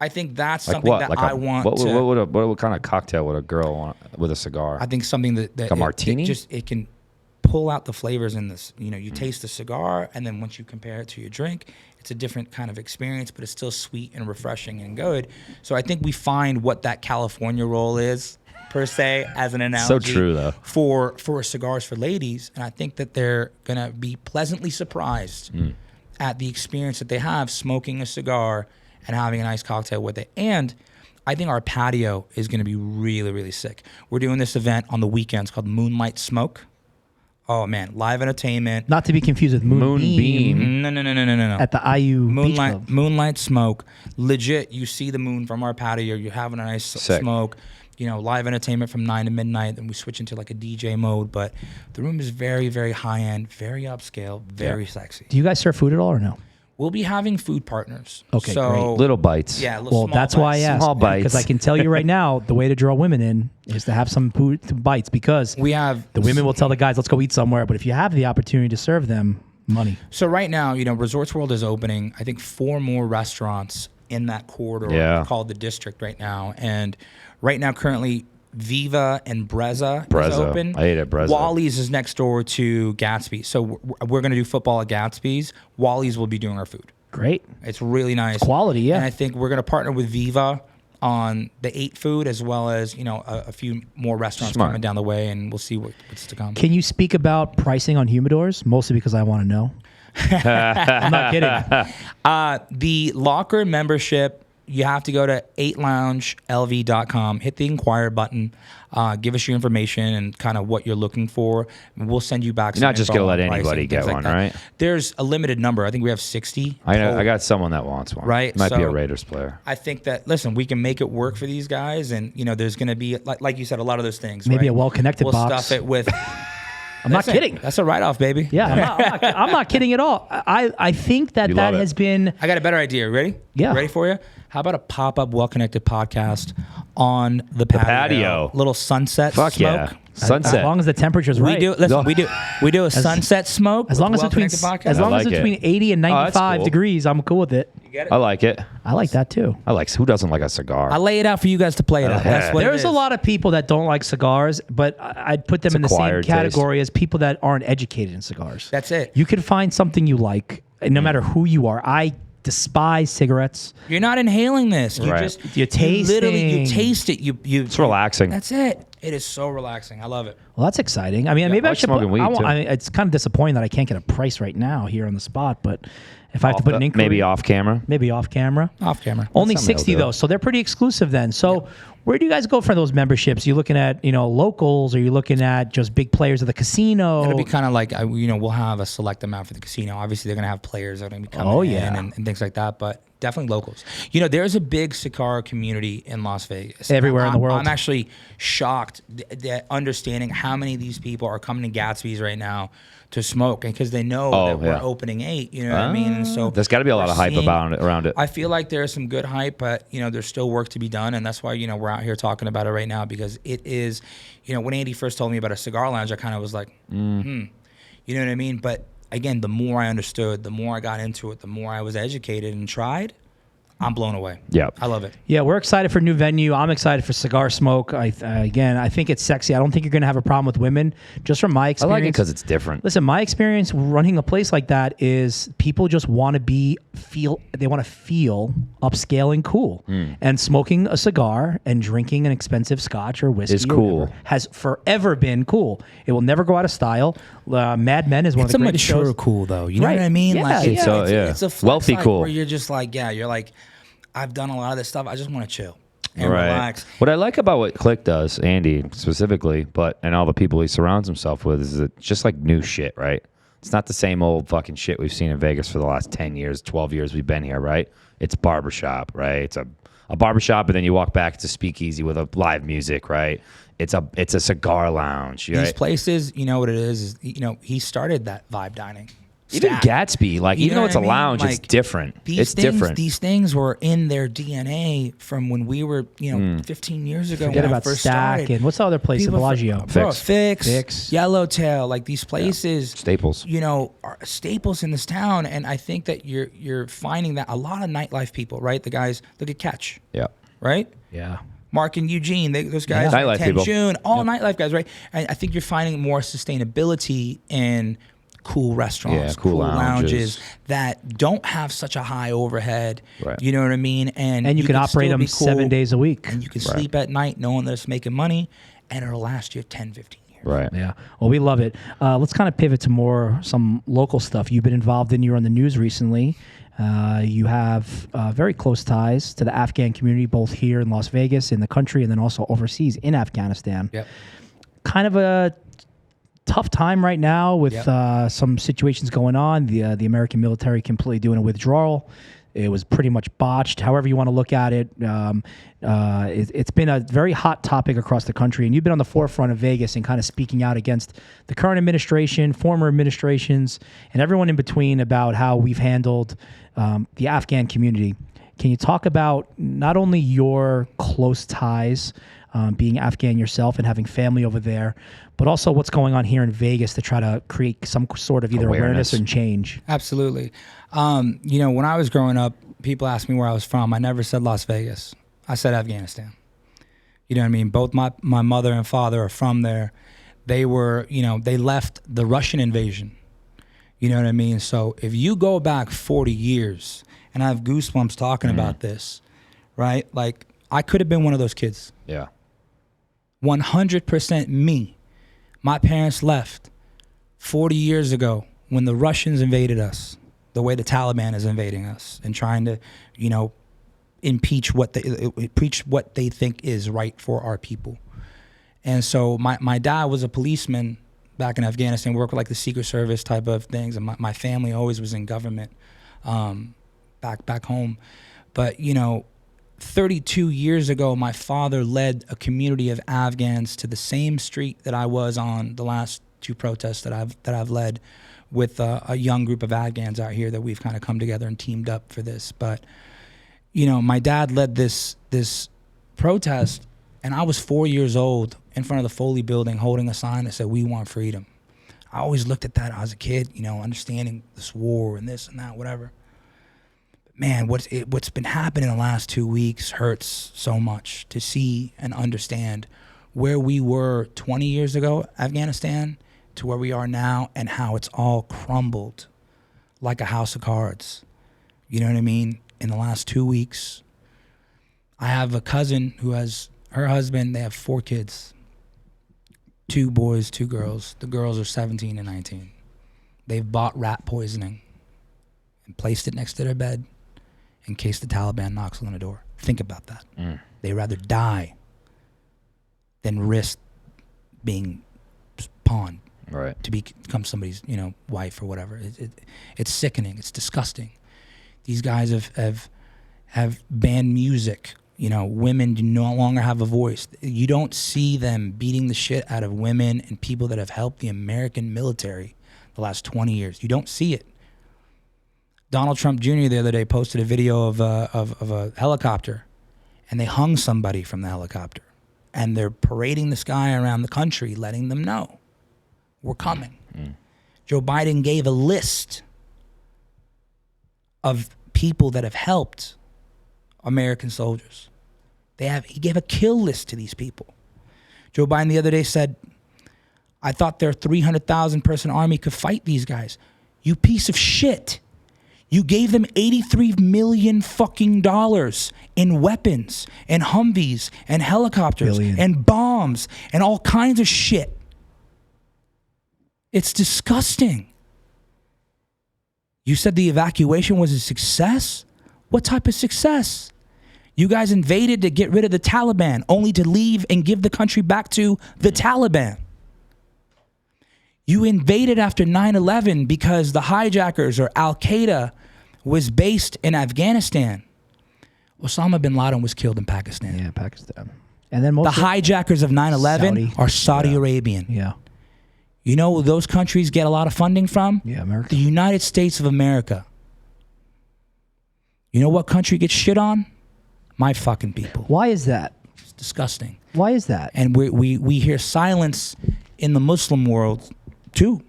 [SPEAKER 3] I think that's
[SPEAKER 2] Like
[SPEAKER 3] something
[SPEAKER 2] what?
[SPEAKER 3] that
[SPEAKER 2] Like
[SPEAKER 3] I want
[SPEAKER 2] what,
[SPEAKER 3] to.
[SPEAKER 2] what kind of cocktail would a girl want with a cigar?
[SPEAKER 3] I think something that
[SPEAKER 2] a martini?
[SPEAKER 3] it can pull out the flavors in this. You taste the cigar, and then once you compare it to your drink, it's a different kind of experience, but it's still sweet and refreshing and good. So I think we find what that California roll is, per se, as an analogy.
[SPEAKER 2] So true, though.
[SPEAKER 3] For cigars for ladies, and I think that they're gonna be pleasantly surprised at the experience that they have smoking a cigar and having a nice cocktail with it. And I think our patio is going to be really, really sick. We're doing this event on the weekends called Moonlight Smoke. Oh man, live entertainment.
[SPEAKER 1] Not to be confused with Moonbeam
[SPEAKER 3] No.
[SPEAKER 1] at the IU Beach Club.
[SPEAKER 3] Moonlight Smoke. Legit, you see the moon from our patio. You're having a nice smoke. Live entertainment from 9 to midnight. Then we switch into like a DJ mode. But the room is very, very high end, very upscale, very sexy.
[SPEAKER 1] Do you guys serve food at all or no?
[SPEAKER 3] We'll be having food partners.
[SPEAKER 1] Okay,
[SPEAKER 3] so,
[SPEAKER 1] great.
[SPEAKER 2] Little bites.
[SPEAKER 3] Yeah, little
[SPEAKER 1] Well,
[SPEAKER 3] small
[SPEAKER 1] that's why I
[SPEAKER 3] bites.
[SPEAKER 1] asked.
[SPEAKER 2] Small bites.
[SPEAKER 1] Because I can tell you right now, the way to draw women in is to have some bites, because
[SPEAKER 3] We have
[SPEAKER 1] the women will tell the guys, let's go eat somewhere. But if you have the opportunity to serve them, money.
[SPEAKER 3] So right now, Resorts World is opening, I think, 4 more restaurants in that corridor called the District right now. And right now, currently, Viva and Brezza is open.
[SPEAKER 2] I ate at Brezza.
[SPEAKER 3] Wally's is next door to Gatsby. So we're going to do football at Gatsby's. Wally's will be doing our food.
[SPEAKER 1] Great.
[SPEAKER 3] It's really nice.
[SPEAKER 1] It's quality, yeah.
[SPEAKER 3] And I think we're going to partner with Viva on the 8 food, as well as, a few more restaurants coming down the way, and we'll see what's to come.
[SPEAKER 1] Can you speak about pricing on humidors? Mostly because I want to know. I'm not kidding.
[SPEAKER 3] The locker membership, you have to go to 8loungelv.com, hit the inquire button, give us your information and kind of what you're looking for. And we'll send you back.
[SPEAKER 2] You're not just going to let anybody get one, right?
[SPEAKER 3] There's a limited number. I think we have 60.
[SPEAKER 2] I know. I got someone that wants one.
[SPEAKER 3] Right.
[SPEAKER 2] Might be a Raiders player.
[SPEAKER 3] I think that, listen, we can make it work for these guys. And, there's going to be, like you said, a lot of those things.
[SPEAKER 1] Maybe
[SPEAKER 3] right?
[SPEAKER 1] a well-connected
[SPEAKER 3] we'll
[SPEAKER 1] box.
[SPEAKER 3] Stuff it with...
[SPEAKER 1] I'm not kidding.
[SPEAKER 3] That's a write-off, baby.
[SPEAKER 1] Yeah, I'm not kidding at all. I think that has been...
[SPEAKER 3] I got a better idea. Ready?
[SPEAKER 1] Yeah.
[SPEAKER 3] Ready for you? How about a pop-up well-connected podcast on the patio? Little sunset
[SPEAKER 2] Fuck
[SPEAKER 3] smoke.
[SPEAKER 2] Yeah. Sunset.
[SPEAKER 1] As long as the temperature's right.
[SPEAKER 3] We do a sunset smoke.
[SPEAKER 1] As long as it's between 80 and 95
[SPEAKER 2] cool.
[SPEAKER 1] degrees, I'm cool with it.
[SPEAKER 3] You get it?
[SPEAKER 2] I like it.
[SPEAKER 1] I like that too.
[SPEAKER 2] Who doesn't like a cigar?
[SPEAKER 3] I lay it out for you guys to play it out. That's what
[SPEAKER 1] There's a lot of people that don't like cigars, but I'd put them in the same
[SPEAKER 2] acquired
[SPEAKER 1] category as people that aren't educated in cigars.
[SPEAKER 3] That's it.
[SPEAKER 1] You can find something you like, and no matter who you are. I despise cigarettes.
[SPEAKER 3] You're not inhaling this. You
[SPEAKER 2] Right.
[SPEAKER 3] just
[SPEAKER 1] You're tasting.
[SPEAKER 3] You taste it. You
[SPEAKER 2] It's relaxing.
[SPEAKER 3] That's it. It is so relaxing. I love it.
[SPEAKER 1] Well, that's exciting. I mean, maybe
[SPEAKER 2] I
[SPEAKER 1] I
[SPEAKER 2] like
[SPEAKER 1] should.
[SPEAKER 2] smoking weed, too.
[SPEAKER 1] It's kind of disappointing that I can't get a price right now here on the spot, but if I have to put an inquiry,
[SPEAKER 2] Maybe off camera.
[SPEAKER 1] maybe off camera.
[SPEAKER 3] Off camera.
[SPEAKER 1] Only
[SPEAKER 2] something
[SPEAKER 1] 60
[SPEAKER 2] they'll do.
[SPEAKER 1] though, so they're pretty exclusive then. So where do you guys go for those memberships? Are you looking at, locals? Are you looking at just big players of the casino?
[SPEAKER 3] It'll be kind of like, we'll have a select amount for the casino. Obviously, they're going to have players that are going to be coming in and things like that, but definitely locals. There's a big cigar community in Las Vegas.
[SPEAKER 1] Everywhere in the world.
[SPEAKER 3] I'm actually shocked that understanding how many of these people are coming to Gatsby's right now to smoke, because they know that we're opening 8, you know what I mean? And so
[SPEAKER 2] There's got to be a lot of hype around it.
[SPEAKER 3] I feel like there's some good hype, but there's still work to be done, and that's why we're out here talking about it right now, because it is, when Andy first told me about a cigar lounge, I kind of was like, you know what I mean? But again, the more I understood, the more I got into it, the more I was educated and tried, I'm blown away.
[SPEAKER 2] Yeah.
[SPEAKER 3] I love it.
[SPEAKER 1] Yeah, we're excited for new venue. I'm excited for cigar smoke. I think it's sexy. I don't think you're going to have a problem with women, just from my
[SPEAKER 2] I
[SPEAKER 1] experience.
[SPEAKER 2] like it because it's different.
[SPEAKER 1] Listen, my experience running a place like that is people just want to feel upscale and cool. And smoking a cigar and drinking an expensive scotch or whiskey
[SPEAKER 2] Is
[SPEAKER 1] or
[SPEAKER 2] cool.
[SPEAKER 1] whatever has forever been cool. It will never go out of style. Mad Men is one
[SPEAKER 3] It's
[SPEAKER 1] of
[SPEAKER 3] a
[SPEAKER 1] the greatest
[SPEAKER 3] mature
[SPEAKER 1] shows.
[SPEAKER 3] cool, though. You know
[SPEAKER 1] Right.
[SPEAKER 3] what I mean?
[SPEAKER 1] Yeah,
[SPEAKER 3] Like,
[SPEAKER 1] yeah.
[SPEAKER 3] it's a flex,
[SPEAKER 2] Wealthy
[SPEAKER 3] like,
[SPEAKER 2] cool.
[SPEAKER 3] where you're just like, you're like, I've done a lot of this stuff. I just want to chill and
[SPEAKER 2] Right.
[SPEAKER 3] relax.
[SPEAKER 2] What I like about what Click does, Andy specifically, and all the people he surrounds himself with, is it's just like new shit, right? It's not the same old fucking shit we've seen in Vegas for the last 10 years, 12 years we've been here, right? It's barbershop, right? It's a barbershop, and then you walk back to speakeasy with a live music, right? It's a cigar lounge.
[SPEAKER 3] These
[SPEAKER 2] Right?
[SPEAKER 3] places, you know what it is he started that vibe dining.
[SPEAKER 2] Even
[SPEAKER 3] stack.
[SPEAKER 2] Gatsby, like,
[SPEAKER 3] You
[SPEAKER 2] even
[SPEAKER 3] know
[SPEAKER 2] though it's
[SPEAKER 3] what
[SPEAKER 2] a
[SPEAKER 3] I mean?
[SPEAKER 2] lounge, it's
[SPEAKER 3] Like,
[SPEAKER 2] different. It's
[SPEAKER 3] things,
[SPEAKER 2] different.
[SPEAKER 3] These things were in their DNA from when we were, 15 years ago.
[SPEAKER 1] Forget
[SPEAKER 3] when I
[SPEAKER 1] about
[SPEAKER 3] first
[SPEAKER 1] Stack
[SPEAKER 3] started.
[SPEAKER 1] and what's the other place in
[SPEAKER 3] People
[SPEAKER 1] Bellagio?
[SPEAKER 3] Bro,
[SPEAKER 2] Fix.
[SPEAKER 3] Fix, Yellowtail, like these places,
[SPEAKER 2] Staples.
[SPEAKER 3] are staples in this town. And I think that you're finding that a lot of nightlife people, right? The guys, look at Catch,
[SPEAKER 2] Yeah.
[SPEAKER 3] right?
[SPEAKER 1] Yeah.
[SPEAKER 3] Mark and Eugene, those guys,
[SPEAKER 2] Yeah. Nightlife
[SPEAKER 3] 10
[SPEAKER 2] people.
[SPEAKER 3] June, all nightlife guys, right? And I think you're finding more sustainability in cool restaurants,
[SPEAKER 2] Yeah, cool lounges
[SPEAKER 3] that don't have such a high overhead.
[SPEAKER 2] Right.
[SPEAKER 3] You know what I mean?
[SPEAKER 1] And you can operate
[SPEAKER 3] still
[SPEAKER 1] them
[SPEAKER 3] be cool,
[SPEAKER 1] 7 days a week.
[SPEAKER 3] and you can sleep at night knowing that it's making money, and it'll last you 10, 15 years.
[SPEAKER 2] Right.
[SPEAKER 1] Yeah. Well, we love it. Let's kind of pivot to some local stuff. You've been involved in. You're on the news recently. You have very close ties to the Afghan community, both here in Las Vegas, in the country, and then also overseas in Afghanistan.
[SPEAKER 3] Yep.
[SPEAKER 1] Kind of a tough time right now with some situations going on. The American military completely doing a withdrawal. It was pretty much botched. However you want to look at it, it's been a very hot topic across the country, and you've been on the forefront of Vegas and kind of speaking out against the current administration, former administrations, and everyone in between about how we've handled the Afghan community. Can you talk about not only your close ties, being Afghan yourself and having family over there, but also what's going on here in Vegas to try to create some sort of either awareness and change?
[SPEAKER 3] Absolutely. When I was growing up, people asked me where I was from. I never said Las Vegas. I said Afghanistan. You know what I mean? Both my mother and father are from there. They were, they left the Russian invasion. You know what I mean? So if you go back 40 years, and I have goosebumps talking about this, right? Like, I could have been one of those kids.
[SPEAKER 2] Yeah.
[SPEAKER 3] 100% me. My parents left 40 years ago when the Russians invaded us, the way the Taliban is invading us and trying to, preach what they think is right for our people. And so my dad was a policeman back in Afghanistan, worked with like the Secret Service type of things, and my family always was in government back home. But 32 years ago, my father led a community of Afghans to the same street that I was on the last 2 protests that I've led with a young group of Afghans out here that we've kind of come together and teamed up for this. But my dad led this protest, and I was 4 years old in front of the Foley building holding a sign that said, "We want freedom." I always looked at that as a kid, understanding this war and this and that, whatever. Man, what's been happening in the last 2 weeks hurts so much to see and understand where we were 20 years ago, Afghanistan, to where we are now, and how it's all crumbled like a house of cards. You know what I mean? In the last 2 weeks, I have a cousin who has her husband. They have 4 kids. 2 boys, 2 girls. The girls are 17 and 19. They've bought rat poisoning and placed it next to their bed in case the Taliban knocks on the door. Think about that. They'd rather die than risk being pawned to become somebody's, wife or whatever. It's sickening. It's disgusting. These guys have banned music. Women do no longer have a voice. You don't see them beating the shit out of women and people that have helped the American military the last 20 years. You don't see it. Donald Trump Jr. the other day posted a video of a helicopter, and they hung somebody from the helicopter. And they're parading this guy around the country, letting them know, we're coming. Joe Biden gave a list of people that have helped American soldiers. He gave a kill list to these people. Joe Biden the other day said, I thought their 300,000 person army could fight these guys. You piece of shit. You gave them $83 million fucking dollars in weapons and Humvees and helicopters and bombs and all kinds of shit. It's disgusting. You said the evacuation was a success? What type of success? You guys invaded to get rid of the Taliban, only to leave and give the country back to the Taliban. You invaded after 9/11 because the hijackers or Al-Qaeda was based in Afghanistan. Osama bin Laden was killed in Pakistan.
[SPEAKER 1] Yeah, Pakistan. And then
[SPEAKER 3] the hijackers of 9/11 are Saudi Arabian.
[SPEAKER 1] Yeah.
[SPEAKER 3] You know where those countries get a lot of funding from?
[SPEAKER 1] Yeah, America.
[SPEAKER 3] The United States of America. You know what country gets shit on? My fucking people.
[SPEAKER 1] Why is that?
[SPEAKER 3] It's disgusting.
[SPEAKER 1] Why is that?
[SPEAKER 3] And we hear silence in the Muslim world too.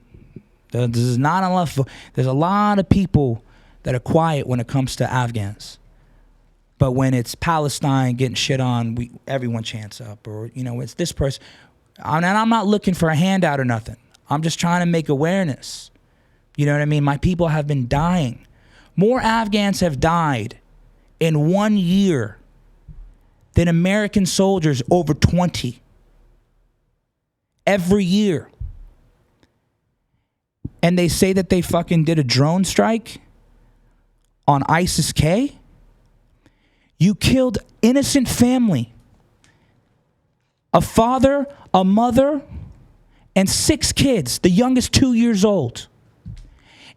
[SPEAKER 3] There's not enough. There's a lot of people that are quiet when it comes to Afghans. But when it's Palestine getting shit on, everyone chants up. Or, it's this person. And I'm not looking for a handout or nothing. I'm just trying to make awareness. You know what I mean? My people have been dying. More Afghans have died in 1 year than American soldiers over 20. Every year. And they say that they fucking did a drone strike on ISIS-K. You killed innocent family. A father, a mother, and 6 kids, the youngest 2 years old.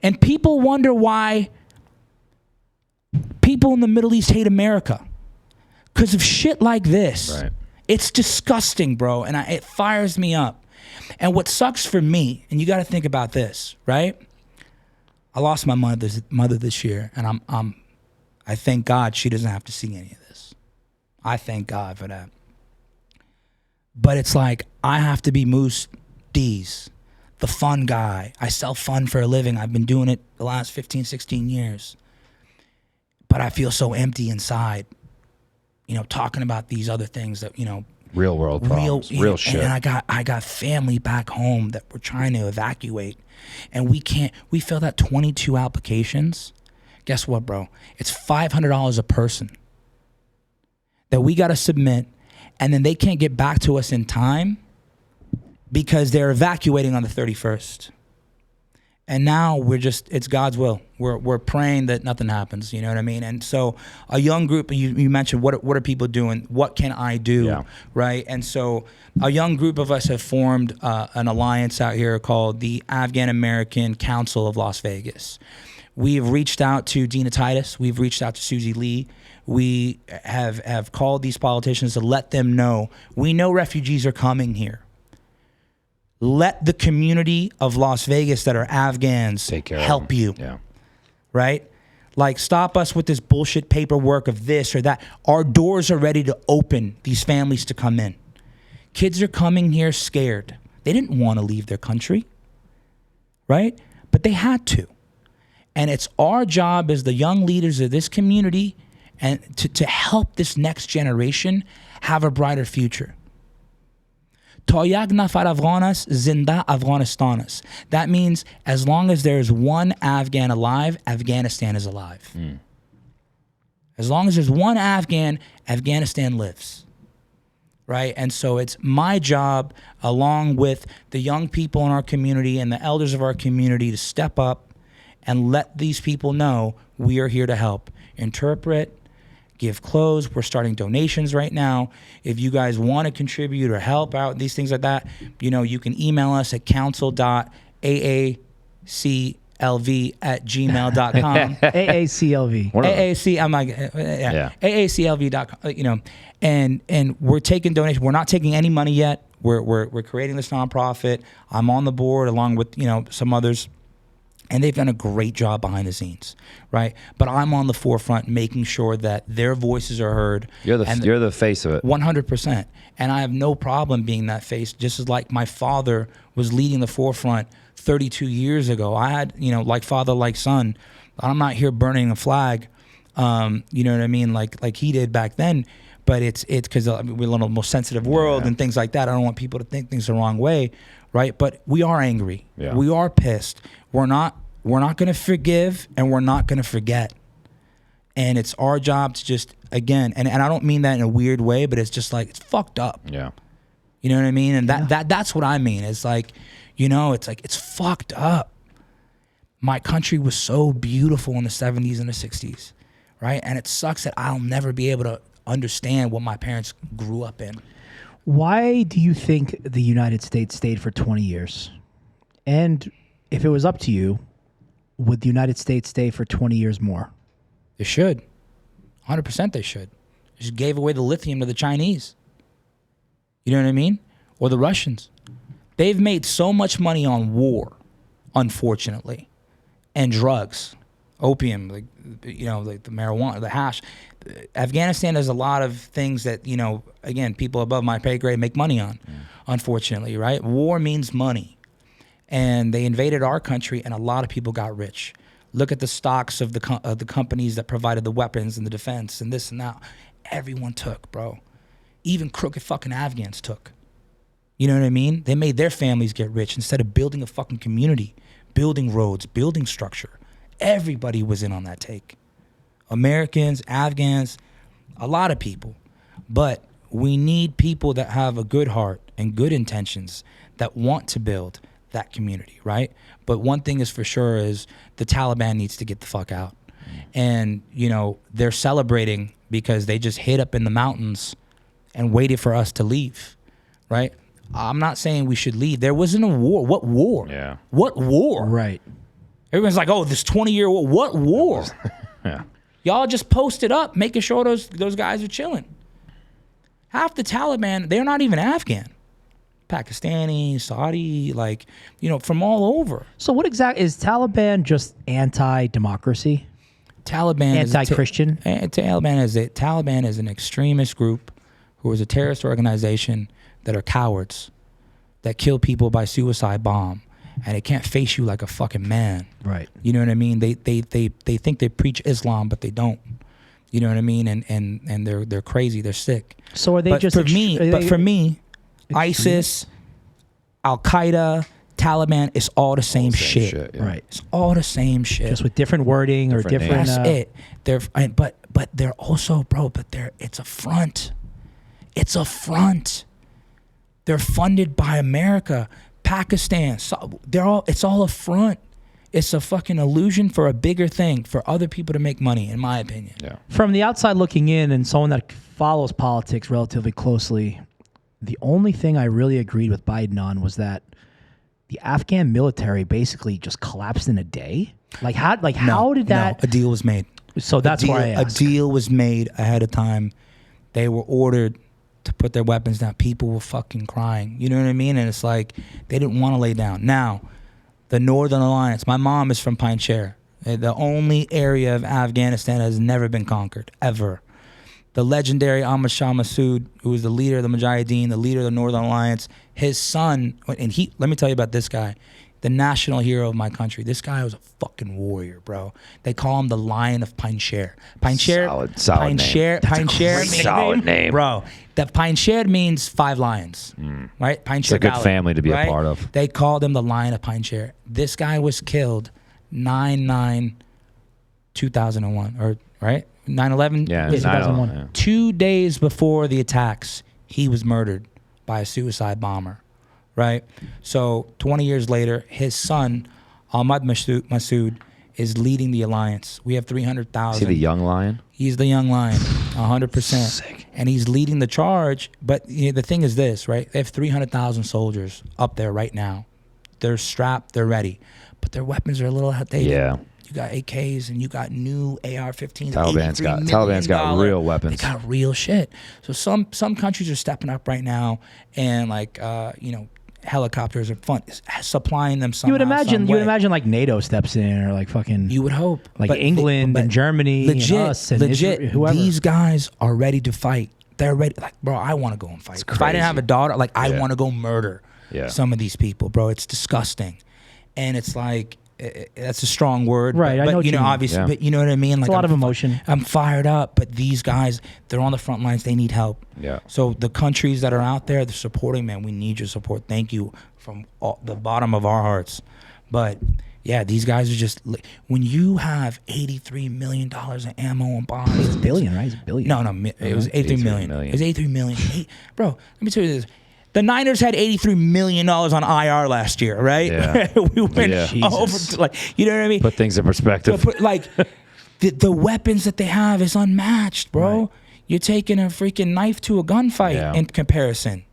[SPEAKER 3] And people wonder why people in the Middle East hate America. Because of shit like this.
[SPEAKER 2] Right.
[SPEAKER 3] It's disgusting, bro, and it fires me up. And what sucks for me, and you got to think about this, right? I lost my mother this year, and I thank God she doesn't have to see any of this. I thank God for that. But it's like, I have to be Moose D's, the fun guy. I sell fun for a living. I've been doing it the last 15, 16 years. But I feel so empty inside, talking about these other things that,
[SPEAKER 2] real world problems, real shit.
[SPEAKER 3] And I got family back home that we're trying to evacuate. And we filled out 22 applications. Guess what, bro? It's $500 a person that we got to submit. And then they can't get back to us in time because they're evacuating on the 31st. And now it's God's will. We're praying that nothing happens, you know what I mean? And so a young group, you mentioned, what are people doing? What can I do,
[SPEAKER 2] Yeah.
[SPEAKER 3] right? And so a young group of us have formed an alliance out here called the Afghan American Council of Las Vegas. We've reached out to Dina Titus. We've reached out to Susie Lee. We have called these politicians to let them know, we know refugees are coming here. Let the community of Las Vegas that are Afghans
[SPEAKER 2] Take care
[SPEAKER 3] help
[SPEAKER 2] of them.
[SPEAKER 3] you.
[SPEAKER 2] Yeah.
[SPEAKER 3] Right? Like, stop us with this bullshit paperwork of this or that. Our doors are ready to open these families to come in. Kids are coming here scared. They didn't want to leave their country. Right? But they had to. And it's our job as the young leaders of this community and to help this next generation have a brighter future. Toyag nafar Afghanas, zinda Afghanistanas. That means as long as there's one Afghan alive, Afghanistan is alive. As long as there's one Afghan, Afghanistan lives. right? And so it's my job, along with the young people in our community and the elders of our community, to step up and let these people know we are here to help. Interpret, give clothes. We're starting donations right now. If you guys want to contribute or help out, these things like that, you know, you can email us at council.aaclv@gmail.com.
[SPEAKER 1] AACLV.
[SPEAKER 3] AAC, I'm like, AACLV.com, you know, and we're taking donations. We're not taking any money yet. We're creating this nonprofit. I'm on the board along with, you know, some others. And they've done a great job behind the scenes, right? But I'm on the forefront making sure that their voices are heard.
[SPEAKER 2] You're the face of it.
[SPEAKER 3] 100%. And I have no problem being that face, just as like my father was leading the forefront 32 years ago. I had, you know, like father, like son. I'm not here burning a flag, you know what I mean, like he did back then. But it's because we're a little more sensitive world and things like that. I don't want people to think things the wrong way, right? But we are angry.
[SPEAKER 2] Yeah.
[SPEAKER 3] We are pissed. We're not going to forgive, and we're not going to forget. And it's our job to just, again, and I don't mean that in a weird way, but it's just like, it's fucked up.
[SPEAKER 2] Yeah.
[SPEAKER 3] You know what I mean? And that's what I mean. It's like, you know, it's like, it's fucked up. My country was so beautiful in the 70s and the 60s, right? And it sucks that I'll never be able to understand what my parents grew up in.
[SPEAKER 1] Why do you think the United States stayed for 20 years? And if it was up to you, would the United States stay for 20 years more?
[SPEAKER 3] They should. 100% they should. They just gave away the lithium to the Chinese. You know what I mean? Or the Russians. They've made so much money on war, unfortunately, and drugs, opium, like, you know, like the marijuana, the hash. Afghanistan has a lot of things that, you know, again, people above my pay grade make money on, unfortunately, right? War means money. And they invaded our country, and a lot of people got rich. Look at the stocks of the companies that provided the weapons and the defense and this and that. Everyone took, bro. Even crooked fucking Afghans took. You know what I mean? They made their families get rich instead of building a fucking community, building roads, building structure. Everybody was in on that take. Americans, Afghans, a lot of people. But we need people that have a good heart and good intentions that want to build that community, right? But one thing is for sure is the Taliban needs to get the fuck out. And, you know, they're celebrating because they just hid up in the mountains and waited for us to leave, right? I'm not saying we should leave. There wasn't a war. What war?
[SPEAKER 2] Yeah.
[SPEAKER 3] What war?
[SPEAKER 1] Right.
[SPEAKER 3] Everyone's like, oh, this 20-year war. What war?
[SPEAKER 2] Yeah.
[SPEAKER 3] Y'all just posted up making sure those guys are chilling. Half the Taliban, they're not even Afghan. Pakistani, Saudi, like, you know, from all over.
[SPEAKER 1] So what exactly is Taliban? Just anti-democracy?
[SPEAKER 3] Taliban
[SPEAKER 1] Anti-Christian?
[SPEAKER 3] Taliban is an extremist group who is a terrorist organization that are cowards that kill people by suicide bomb, and they can't face you like a fucking man.
[SPEAKER 1] Right.
[SPEAKER 3] You know what I mean? They think they preach Islam, but they don't. You know what I mean? And they're crazy. They're sick.
[SPEAKER 1] So are they
[SPEAKER 3] But
[SPEAKER 1] just
[SPEAKER 3] for me, ISIS, Al Qaeda, Taliban, it's all the same shit.
[SPEAKER 2] Yeah.
[SPEAKER 1] Right.
[SPEAKER 3] It's all the same shit.
[SPEAKER 1] Just with different wording or
[SPEAKER 2] Different
[SPEAKER 1] different.
[SPEAKER 2] names.
[SPEAKER 3] That's it. But they're also, bro. But it's a front. It's a front. They're funded by America, Pakistan. So it's all a front. It's a fucking illusion for a bigger thing, for other people to make money, in my opinion.
[SPEAKER 2] Yeah.
[SPEAKER 1] From the outside looking in, and someone that follows politics relatively closely, the only thing I really agreed with Biden on was that the Afghan military basically just collapsed in a day. How did that?
[SPEAKER 3] No, a deal was made.
[SPEAKER 1] So that's why I asked.
[SPEAKER 3] A deal was made ahead of time. They were ordered to put their weapons down. People were fucking crying. You know what I mean? And it's like they didn't want to lay down. Now, the Northern Alliance. My mom is from Panjshir, the only area of Afghanistan that has never been conquered ever. The legendary Ahmad Shah Massoud, who was the leader of the Mujahideen, the leader of the Northern Alliance, his son, and let me tell you about this guy, the national hero of my country. This guy was a fucking warrior, bro. They call him the Lion of Panjshir.
[SPEAKER 2] Solid name.
[SPEAKER 3] Bro, the Panjshir means 5 lions, right? Panjshir
[SPEAKER 2] It's a good
[SPEAKER 3] Valley,
[SPEAKER 2] family to be
[SPEAKER 3] right?
[SPEAKER 2] a part of.
[SPEAKER 3] They called him the Lion of Panjshir. This guy was killed 9/9/2001, or right? 9/11?
[SPEAKER 2] Yeah,
[SPEAKER 1] 2001.
[SPEAKER 2] 9/11, yeah.
[SPEAKER 3] 2 days before the attacks, he was murdered by a suicide bomber, right? So 20 years later, his son, Ahmad Massoud, is leading the alliance. We have 300,000.
[SPEAKER 2] See the young lion?
[SPEAKER 3] He's the young lion, 100%.
[SPEAKER 2] Sick.
[SPEAKER 3] And he's leading the charge. But the thing is this, right? They have 300,000 soldiers up there right now. They're strapped, they're ready. But their weapons are a little outdated.
[SPEAKER 2] Yeah.
[SPEAKER 3] You got AKs and you got new AR-15s.
[SPEAKER 2] Taliban's got real weapons.
[SPEAKER 3] They got real shit. So some countries are stepping up right now and helicopters are supplying them somehow.
[SPEAKER 1] You would imagine like NATO steps in or like fucking.
[SPEAKER 3] You would hope.
[SPEAKER 1] Like England and Germany and us and Israel, whoever.
[SPEAKER 3] These guys are ready to fight. They're ready. Like, bro, I want to go and fight. If I didn't have a daughter, I want to go murder some of these people, bro. It's disgusting. And it's like, that's a strong word.
[SPEAKER 1] Right,
[SPEAKER 3] but,
[SPEAKER 1] I know what you mean.
[SPEAKER 3] obviously, but you know what I mean? Like,
[SPEAKER 1] it's a lot of emotion.
[SPEAKER 3] I'm fired up, but these guys, they're on the front lines. They need help.
[SPEAKER 2] Yeah.
[SPEAKER 3] So the countries that are out there, they're supporting, man. We need your support. Thank you from the bottom of our hearts. But yeah, these guys are just, when you have $83 million in ammo and bombs.
[SPEAKER 1] It's a billion, right? It's a billion.
[SPEAKER 3] No, it was 83 million. It was 83 million. Bro, let me tell you this. The Niners had $83 million on IR last year, right?
[SPEAKER 2] Yeah.
[SPEAKER 3] We went over to, you know what I mean?
[SPEAKER 2] Put things in perspective.
[SPEAKER 3] The weapons that they have is unmatched, bro. Right. You're taking a freaking knife to a gunfight in comparison.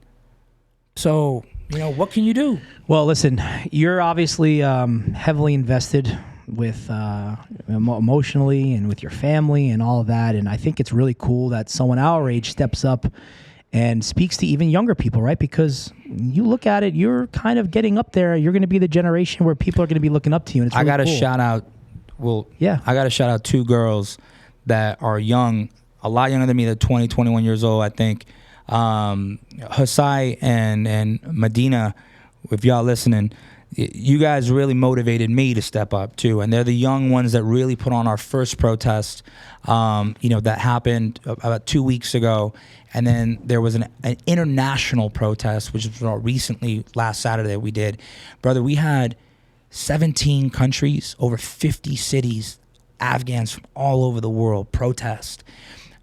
[SPEAKER 3] So, what can you do?
[SPEAKER 1] Well, listen, you're obviously heavily invested with emotionally and with your family and all of that. And I think it's really cool that someone our age steps up and speaks to even younger people, right? Because you look at it, you're kind of getting up there. You're going to be the generation where people are going to be looking up to you. And it's really
[SPEAKER 3] I got to
[SPEAKER 1] cool.
[SPEAKER 3] shout out. I got to shout out two girls that are young, a lot younger than me. They're 20, 21 years old, I think. Husai and Medina, if y'all listening, you guys really motivated me to step up too. And they're the young ones that really put on our first protest, that happened about 2 weeks ago. And then there was an international protest, which was recently, last Saturday we did. Brother, we had 17 countries, over 50 cities, Afghans from all over the world protest.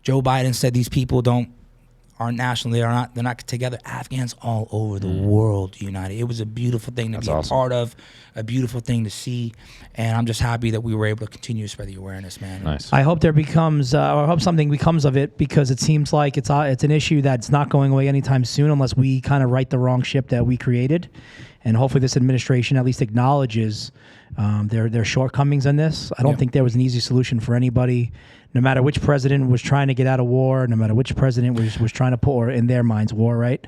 [SPEAKER 3] Joe Biden said these people aren't national. They're not together. Afghans all over the world united. It was a beautiful thing to be a part of, a beautiful thing to see, and I'm just happy that we were able to continue to spread the awareness, man.
[SPEAKER 2] Nice.
[SPEAKER 1] I hope there becomes, I hope something becomes of it, because it seems like it's an issue that's not going away anytime soon unless we kind of right the wrong ship that we created, and hopefully this administration at least acknowledges their shortcomings in this. I don't think there was an easy solution for anybody. No matter which president was trying to get out of war, no matter which president was trying to put, or in their minds, war, right?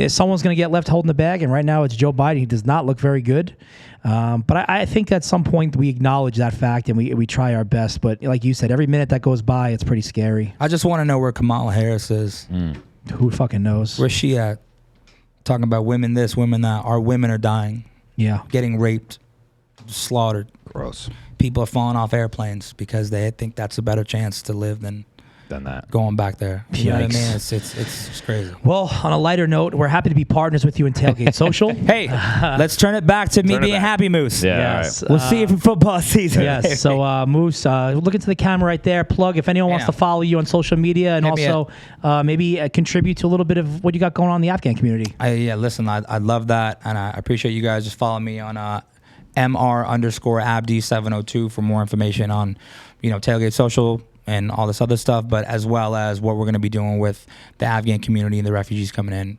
[SPEAKER 1] Someone's going to get left holding the bag, and right now it's Joe Biden. He does not look very good. But I think at some point we acknowledge that fact and we try our best. But like you said, every minute that goes by, it's pretty scary.
[SPEAKER 3] I just want to know where Kamala Harris is.
[SPEAKER 1] Who fucking knows?
[SPEAKER 3] Where's she at? Talking about women this, women that. Our women are dying.
[SPEAKER 1] Yeah.
[SPEAKER 3] Getting raped, slaughtered.
[SPEAKER 2] Gross.
[SPEAKER 3] People are falling off airplanes because they think that's a better chance to live than
[SPEAKER 2] that.
[SPEAKER 3] Going back there. You know what I mean? It's just crazy.
[SPEAKER 1] Well, on a lighter note, we're happy to be partners with you in Tailgate Social.
[SPEAKER 3] Hey, let's turn it back to me being Happy Moose.
[SPEAKER 2] Yeah,
[SPEAKER 1] yes.
[SPEAKER 2] right.
[SPEAKER 3] We'll see you for football season.
[SPEAKER 1] Yes. So, Moose, look into the camera right there. Plug if anyone wants to follow you on social media, and also maybe contribute to a little bit of what you got going on in the Afghan community.
[SPEAKER 3] Listen, I love that, and I appreciate you guys. Just follow me on MR_Abdi702 for more information on, Tailgate Social and all this other stuff, but as well as what we're going to be doing with the Afghan community and the refugees coming in.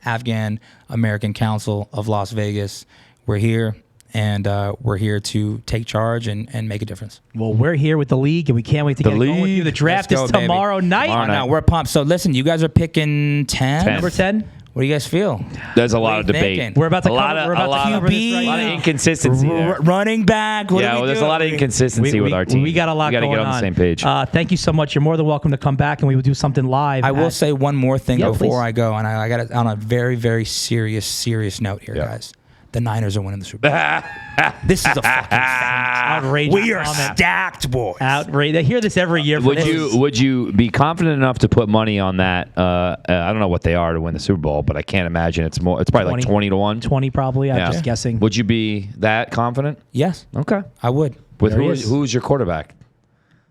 [SPEAKER 3] Afghan American Council of Las Vegas, we're here, and we're here to take charge and make a difference.
[SPEAKER 1] Well, we're here with the league, and we can't wait to get going with you. The draft is tomorrow night.
[SPEAKER 3] No, we're pumped. So listen, you guys are picking 10.
[SPEAKER 1] Number 10.
[SPEAKER 3] What do you guys feel?
[SPEAKER 2] There's a lot of debate.
[SPEAKER 3] Thinking?
[SPEAKER 1] We're about to
[SPEAKER 2] a lot of inconsistency there.
[SPEAKER 3] Running back.
[SPEAKER 2] There's a lot of inconsistency with our team.
[SPEAKER 1] We got a lot going on.
[SPEAKER 2] We got to get on the same page.
[SPEAKER 1] Thank you so much. You're more than welcome to come back, and we will do something live.
[SPEAKER 3] I will say one more thing before
[SPEAKER 1] please.
[SPEAKER 3] I go, and I got it on a very, very serious note here, guys. The Niners are winning the Super Bowl. This is a fucking
[SPEAKER 1] outrageous.
[SPEAKER 3] We are stacked, boys.
[SPEAKER 1] Outrageous. I hear this every year.
[SPEAKER 2] Would you be confident enough to put money on that? I don't know what they are to win the Super Bowl, but I can't imagine it's more. It's probably 20, like 20-1.
[SPEAKER 1] 20 probably. I'm just guessing.
[SPEAKER 2] Would you be that confident?
[SPEAKER 3] Yes.
[SPEAKER 2] Okay.
[SPEAKER 3] I would.
[SPEAKER 2] With who's your quarterback?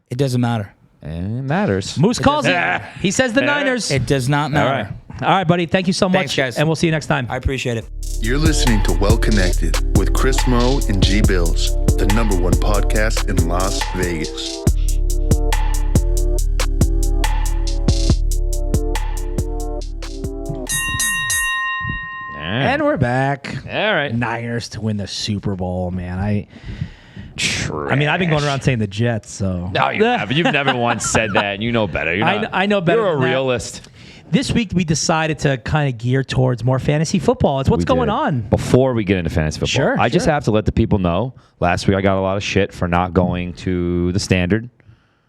[SPEAKER 3] It doesn't matter.
[SPEAKER 2] It matters.
[SPEAKER 1] Moose calls it. He says the Niners.
[SPEAKER 3] It does not matter.
[SPEAKER 2] All right.
[SPEAKER 1] All right, buddy. Thank you so much.
[SPEAKER 3] Thanks, guys.
[SPEAKER 1] And we'll see you next time.
[SPEAKER 3] I appreciate it.
[SPEAKER 5] You're listening to Well Connected with Chris Moe and G Bills, the #1 podcast in Las Vegas.
[SPEAKER 1] And we're back.
[SPEAKER 2] All right.
[SPEAKER 1] Niners to win the Super Bowl, man. I mean, I've been going around saying the Jets, so.
[SPEAKER 2] No, you haven't. You've never once said that, and you know better.
[SPEAKER 1] I know better
[SPEAKER 2] You're a
[SPEAKER 1] than that.
[SPEAKER 2] realist.
[SPEAKER 1] This week, we decided to kind of gear towards more fantasy football. It's what's
[SPEAKER 2] We
[SPEAKER 1] going
[SPEAKER 2] did.
[SPEAKER 1] on.
[SPEAKER 2] Before we get into fantasy football,
[SPEAKER 1] Sure,
[SPEAKER 2] I just
[SPEAKER 1] sure.
[SPEAKER 2] have to let the people know. Last week, I got a lot of shit for not going to the Standard.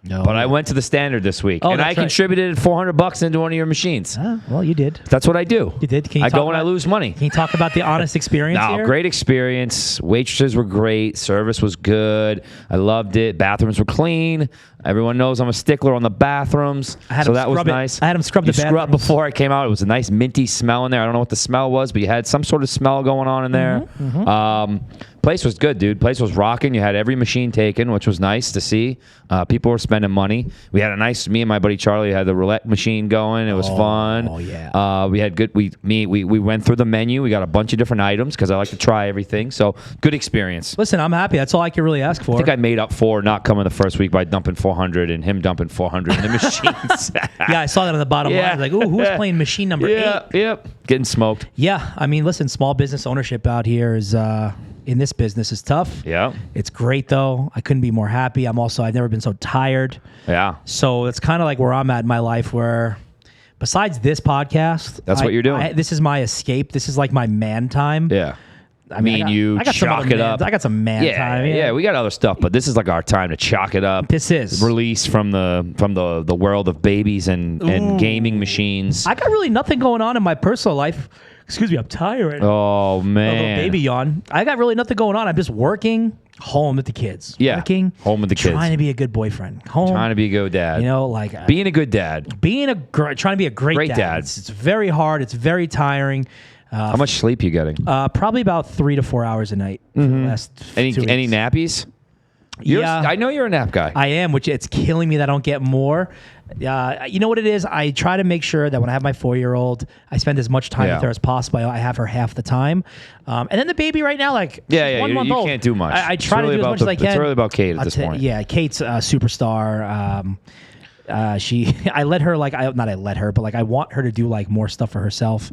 [SPEAKER 1] No.
[SPEAKER 2] But I went to the Standard this week,
[SPEAKER 1] Oh,
[SPEAKER 2] and
[SPEAKER 1] that's
[SPEAKER 2] I
[SPEAKER 1] right.
[SPEAKER 2] contributed $400 into one of your machines.
[SPEAKER 1] Well, you did.
[SPEAKER 2] That's what I do.
[SPEAKER 1] You did. Can you
[SPEAKER 2] I
[SPEAKER 1] talk
[SPEAKER 2] go when I
[SPEAKER 1] about-
[SPEAKER 2] lose money.
[SPEAKER 1] Can you talk about the honest experience
[SPEAKER 2] No,
[SPEAKER 1] here?
[SPEAKER 2] great experience. Waitresses were great. Service was good. I loved it. Bathrooms were clean. Everyone knows I'm a stickler on the bathrooms.
[SPEAKER 1] I had
[SPEAKER 2] so
[SPEAKER 1] them
[SPEAKER 2] that was
[SPEAKER 1] scrub it.
[SPEAKER 2] nice.
[SPEAKER 1] I had them scrub the
[SPEAKER 2] You scrubbed
[SPEAKER 1] bathrooms.
[SPEAKER 2] before I came out. It was a nice minty smell in there. I don't know what the smell was, but you had some sort of smell going on in there. Place was good, dude. Place was rocking. You had every machine taken, which was nice to see. People were spending money. We had me and my buddy Charlie had the roulette machine going. It was fun.
[SPEAKER 1] Oh, yeah.
[SPEAKER 2] We had good. We went through the menu. We got a bunch of different items because I like to try everything. So good experience.
[SPEAKER 1] Listen, I'm happy. That's all I can really ask for.
[SPEAKER 2] I think I made up for not coming the first week by dumping 400 and him dumping 400 in the machines.
[SPEAKER 1] Yeah, I saw that on the bottom line. I was like, ooh, who's playing machine number 8?
[SPEAKER 2] Yep. Getting smoked.
[SPEAKER 1] Yeah, I mean, listen, small business ownership out here is in this business is tough.
[SPEAKER 2] Yeah.
[SPEAKER 1] It's great though. I couldn't be more happy. I've never been so tired.
[SPEAKER 2] Yeah.
[SPEAKER 1] So it's kind of like where I'm at in my life where besides this podcast,
[SPEAKER 2] That's what you're doing.
[SPEAKER 1] This is my escape. This is like my man time.
[SPEAKER 2] Yeah.
[SPEAKER 1] I mean,
[SPEAKER 2] I got some
[SPEAKER 1] other
[SPEAKER 2] chalk it
[SPEAKER 1] man-
[SPEAKER 2] up.
[SPEAKER 1] I got some man time.
[SPEAKER 2] Yeah, we got other stuff, but this is like our time to chalk it up.
[SPEAKER 1] This is.
[SPEAKER 2] Release from the world of babies and gaming machines.
[SPEAKER 1] I got really nothing going on in my personal life. Excuse me, I'm tired.
[SPEAKER 2] Oh
[SPEAKER 1] A
[SPEAKER 2] man.
[SPEAKER 1] little baby yawn. I got really nothing going on. I'm just working, home with the kids.
[SPEAKER 2] Yeah,
[SPEAKER 1] Working,
[SPEAKER 2] home with the kids.
[SPEAKER 1] Trying to be a good boyfriend. Home.
[SPEAKER 2] Trying to be a good dad.
[SPEAKER 1] You know, like
[SPEAKER 2] Being a good dad.
[SPEAKER 1] trying to be a great dad.
[SPEAKER 2] dad.
[SPEAKER 1] It's very hard. It's very tiring.
[SPEAKER 2] How much sleep you getting?
[SPEAKER 1] Probably about 3 to 4 hours a night for the last
[SPEAKER 2] Any
[SPEAKER 1] 2
[SPEAKER 2] any
[SPEAKER 1] weeks.
[SPEAKER 2] nappies?
[SPEAKER 1] Yeah.
[SPEAKER 2] I know you're a nap guy.
[SPEAKER 1] I am, which it's killing me that I don't get more. You know what it is? I try to make sure that when I have my 4-year-old, I spend as much time
[SPEAKER 2] Yeah.
[SPEAKER 1] with her as possible. I have her half the time. And then the baby right now, like,
[SPEAKER 2] Yeah,
[SPEAKER 1] she's
[SPEAKER 2] yeah,
[SPEAKER 1] 1
[SPEAKER 2] you
[SPEAKER 1] month old.
[SPEAKER 2] can't do much.
[SPEAKER 1] I
[SPEAKER 2] It's
[SPEAKER 1] try
[SPEAKER 2] really
[SPEAKER 1] to do as
[SPEAKER 2] about
[SPEAKER 1] much as I can.
[SPEAKER 2] It's really about Kate at
[SPEAKER 1] I'll
[SPEAKER 2] this
[SPEAKER 1] tell-
[SPEAKER 2] point.
[SPEAKER 1] Yeah, Kate's a superstar. I let her I want her to do like more stuff for herself.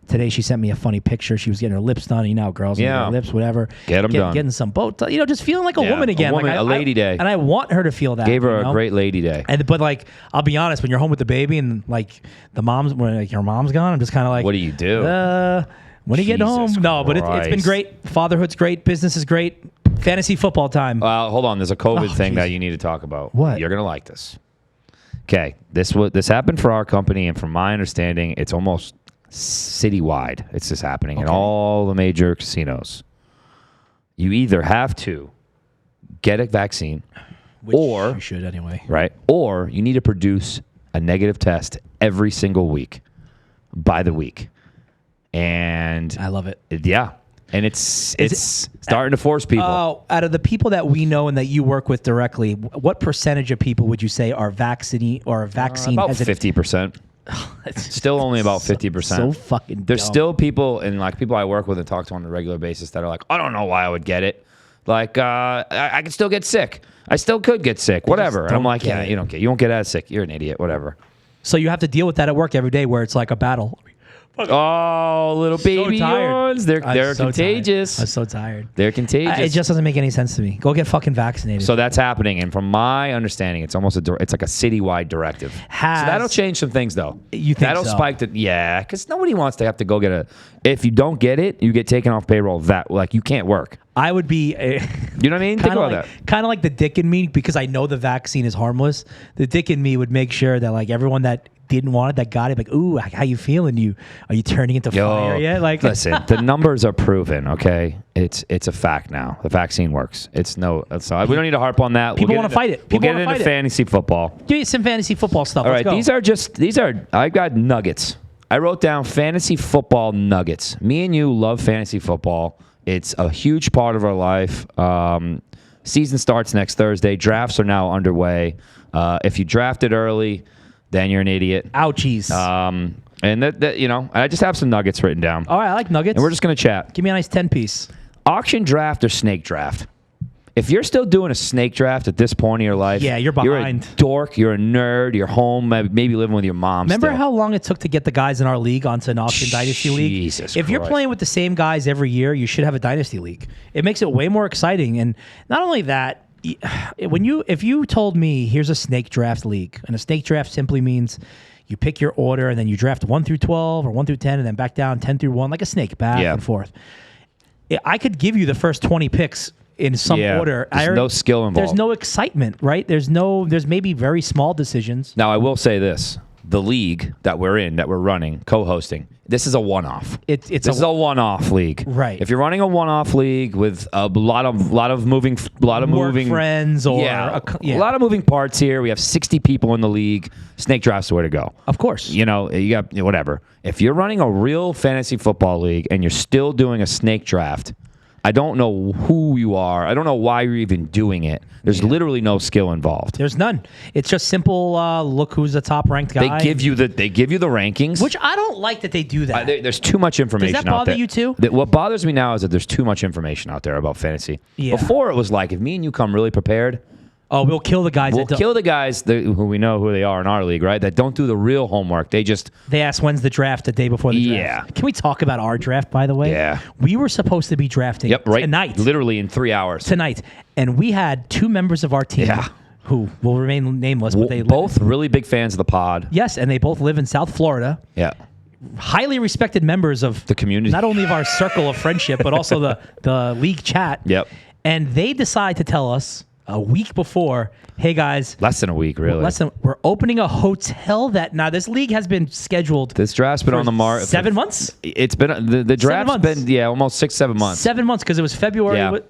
[SPEAKER 1] Today she sent me a funny picture. She was getting her lips done. You know, girls get
[SPEAKER 2] Yeah.
[SPEAKER 1] their lips, whatever.
[SPEAKER 2] Get 'em done.
[SPEAKER 1] Getting some botox. You know, just feeling like a
[SPEAKER 2] Yeah,
[SPEAKER 1] woman
[SPEAKER 2] a
[SPEAKER 1] again.
[SPEAKER 2] woman-
[SPEAKER 1] like
[SPEAKER 2] a lady day.
[SPEAKER 1] And I want her to feel that.
[SPEAKER 2] Gave her
[SPEAKER 1] you
[SPEAKER 2] a
[SPEAKER 1] know?
[SPEAKER 2] great lady day.
[SPEAKER 1] But like, I'll be honest, when you're home with the baby and like when like your mom's gone, I'm just kind of like,
[SPEAKER 2] What do you do?
[SPEAKER 1] When do you get home?
[SPEAKER 2] Jesus
[SPEAKER 1] No, but it's been
[SPEAKER 2] Christ.
[SPEAKER 1] great. Fatherhood's great. Business is great. Fantasy football time.
[SPEAKER 2] Hold on. There's a COVID
[SPEAKER 1] Oh,
[SPEAKER 2] thing
[SPEAKER 1] jeez.
[SPEAKER 2] that you need to talk about.
[SPEAKER 1] What?
[SPEAKER 2] You're gonna like this. Okay, this happened for our company, and from my understanding, it's almost citywide. It's just happening in all the major casinos. You either have to get a vaccine,
[SPEAKER 1] Which
[SPEAKER 2] or
[SPEAKER 1] you should anyway.
[SPEAKER 2] right, or you need to produce a negative test every single week by the week, and
[SPEAKER 1] I love it.
[SPEAKER 2] yeah, and it's starting to force people.
[SPEAKER 1] Out of the people that we know and that you work with directly, what percentage of people would you say are vaccine
[SPEAKER 2] About
[SPEAKER 1] hesitant?
[SPEAKER 2] 50%. Still only about 50%.
[SPEAKER 1] So fucking
[SPEAKER 2] There's
[SPEAKER 1] dumb.
[SPEAKER 2] still people and like people I work with and talk to on a regular basis that are like, I don't know why I would get it. Like, I could still get sick. I still could get sick. Whatever. And I'm
[SPEAKER 1] don't
[SPEAKER 2] like,
[SPEAKER 1] get
[SPEAKER 2] yeah,
[SPEAKER 1] it.
[SPEAKER 2] you won't get as sick. You're an idiot. Whatever.
[SPEAKER 1] So you have to deal with that at work every day, where it's like a battle.
[SPEAKER 2] Oh, little baby yawns. They're
[SPEAKER 1] I'm so
[SPEAKER 2] contagious.
[SPEAKER 1] tired. I'm so tired.
[SPEAKER 2] They're contagious.
[SPEAKER 1] It just doesn't make any sense to me. Go get fucking vaccinated.
[SPEAKER 2] So that's happening, and from my understanding, it's almost it's like a citywide directive. So that'll change some things, though.
[SPEAKER 1] You think
[SPEAKER 2] that'll
[SPEAKER 1] so?
[SPEAKER 2] spike it? Yeah, because nobody wants to have to go get a. If you don't get it, you get taken off payroll. That like you can't work.
[SPEAKER 1] I would be,
[SPEAKER 2] You know what I mean? Think about that.
[SPEAKER 1] Kind of like the dick in me, because I know the vaccine is harmless. The dick in me would make sure that like everyone that didn't want it, that got it, like, ooh, how you feeling? Are you turning into fire yet? Like,
[SPEAKER 2] listen, the numbers are proven. Okay, it's a fact now. The vaccine works. We don't need to harp on that.
[SPEAKER 1] People wanna fight it.
[SPEAKER 2] We'll
[SPEAKER 1] People
[SPEAKER 2] get
[SPEAKER 1] wanna
[SPEAKER 2] into
[SPEAKER 1] fight it.
[SPEAKER 2] fantasy football.
[SPEAKER 1] give me some fantasy football stuff.
[SPEAKER 2] All
[SPEAKER 1] Let's
[SPEAKER 2] right,
[SPEAKER 1] go.
[SPEAKER 2] these are. I got nuggets. I wrote down fantasy football nuggets. Me and you love fantasy football. It's a huge part of our life. Season starts next Thursday. Drafts are now underway. If you drafted early, then you're an idiot.
[SPEAKER 1] Ouchies.
[SPEAKER 2] And that I just have some nuggets written down.
[SPEAKER 1] All right, I like nuggets.
[SPEAKER 2] And we're just going to chat.
[SPEAKER 1] Give me a nice 10-piece.
[SPEAKER 2] Auction draft or snake draft? If you're still doing a snake draft at this point in your life,
[SPEAKER 1] Yeah, you're behind.
[SPEAKER 2] You're a dork. You're a nerd. You're home. Maybe living with your mom.
[SPEAKER 1] Remember
[SPEAKER 2] still.
[SPEAKER 1] how long it took to get the guys in our league onto an auction dynasty league?
[SPEAKER 2] Jesus
[SPEAKER 1] If you're
[SPEAKER 2] Christ.
[SPEAKER 1] playing with the same guys every year, you should have a dynasty league. It makes it way more exciting. And not only that, if you told me here's a snake draft league, and a snake draft simply means you pick your order and then you draft 1 through 12 or 1 through 10 and then back down 10 through 1 like a snake, back and forth. I could give you the first 20 picks in some order.
[SPEAKER 2] There's no skill involved.
[SPEAKER 1] There's no excitement, right? There's maybe very small decisions.
[SPEAKER 2] Now, I will say this. The league that we're in, that we're running, co-hosting, this is a one-off.
[SPEAKER 1] This
[SPEAKER 2] is a one-off league.
[SPEAKER 1] Right.
[SPEAKER 2] If you're running a one-off league with a lot of moving
[SPEAKER 1] friends or
[SPEAKER 2] a lot of moving parts here. We have 60 people in the league. Snake draft's the way to go.
[SPEAKER 1] Of course.
[SPEAKER 2] You got whatever. If you're running a real fantasy football league and you're still doing a snake draft, I don't know who you are. I don't know why you're even doing it. There's literally no skill involved.
[SPEAKER 1] There's none. It's just simple. Look who's the top ranked guy.
[SPEAKER 2] They give you the rankings,
[SPEAKER 1] which I don't like that they do that.
[SPEAKER 2] There's too much information.
[SPEAKER 1] Does that bother
[SPEAKER 2] out there.
[SPEAKER 1] you too?
[SPEAKER 2] What bothers me now is that there's too much information out there about fantasy.
[SPEAKER 1] Yeah.
[SPEAKER 2] Before it was like, if me and you come really prepared,
[SPEAKER 1] we'll kill the guys.
[SPEAKER 2] We'll kill the guys who we know who they are in our league, right? That don't do the real homework. They ask
[SPEAKER 1] when's the draft the day before the draft.
[SPEAKER 2] Yeah.
[SPEAKER 1] Can we talk about our draft, by the way?
[SPEAKER 2] Yeah.
[SPEAKER 1] We were supposed to be drafting tonight.
[SPEAKER 2] Literally in 3 hours.
[SPEAKER 1] Tonight. And we had 2 members of our team who will remain nameless, but they
[SPEAKER 2] both really big fans of the pod.
[SPEAKER 1] Yes, and they both live in South Florida.
[SPEAKER 2] Yeah.
[SPEAKER 1] Highly respected members of
[SPEAKER 2] the community.
[SPEAKER 1] Not only of our circle of friendship, but also the league chat.
[SPEAKER 2] Yep.
[SPEAKER 1] And they decide to tell us a week before, hey guys,
[SPEAKER 2] less than a week, really.
[SPEAKER 1] We're opening a hotel now this league has been scheduled.
[SPEAKER 2] This draft's been on the market
[SPEAKER 1] 7 months.
[SPEAKER 2] It's been the draft's been almost 6-7 months.
[SPEAKER 1] 7 months because it was February,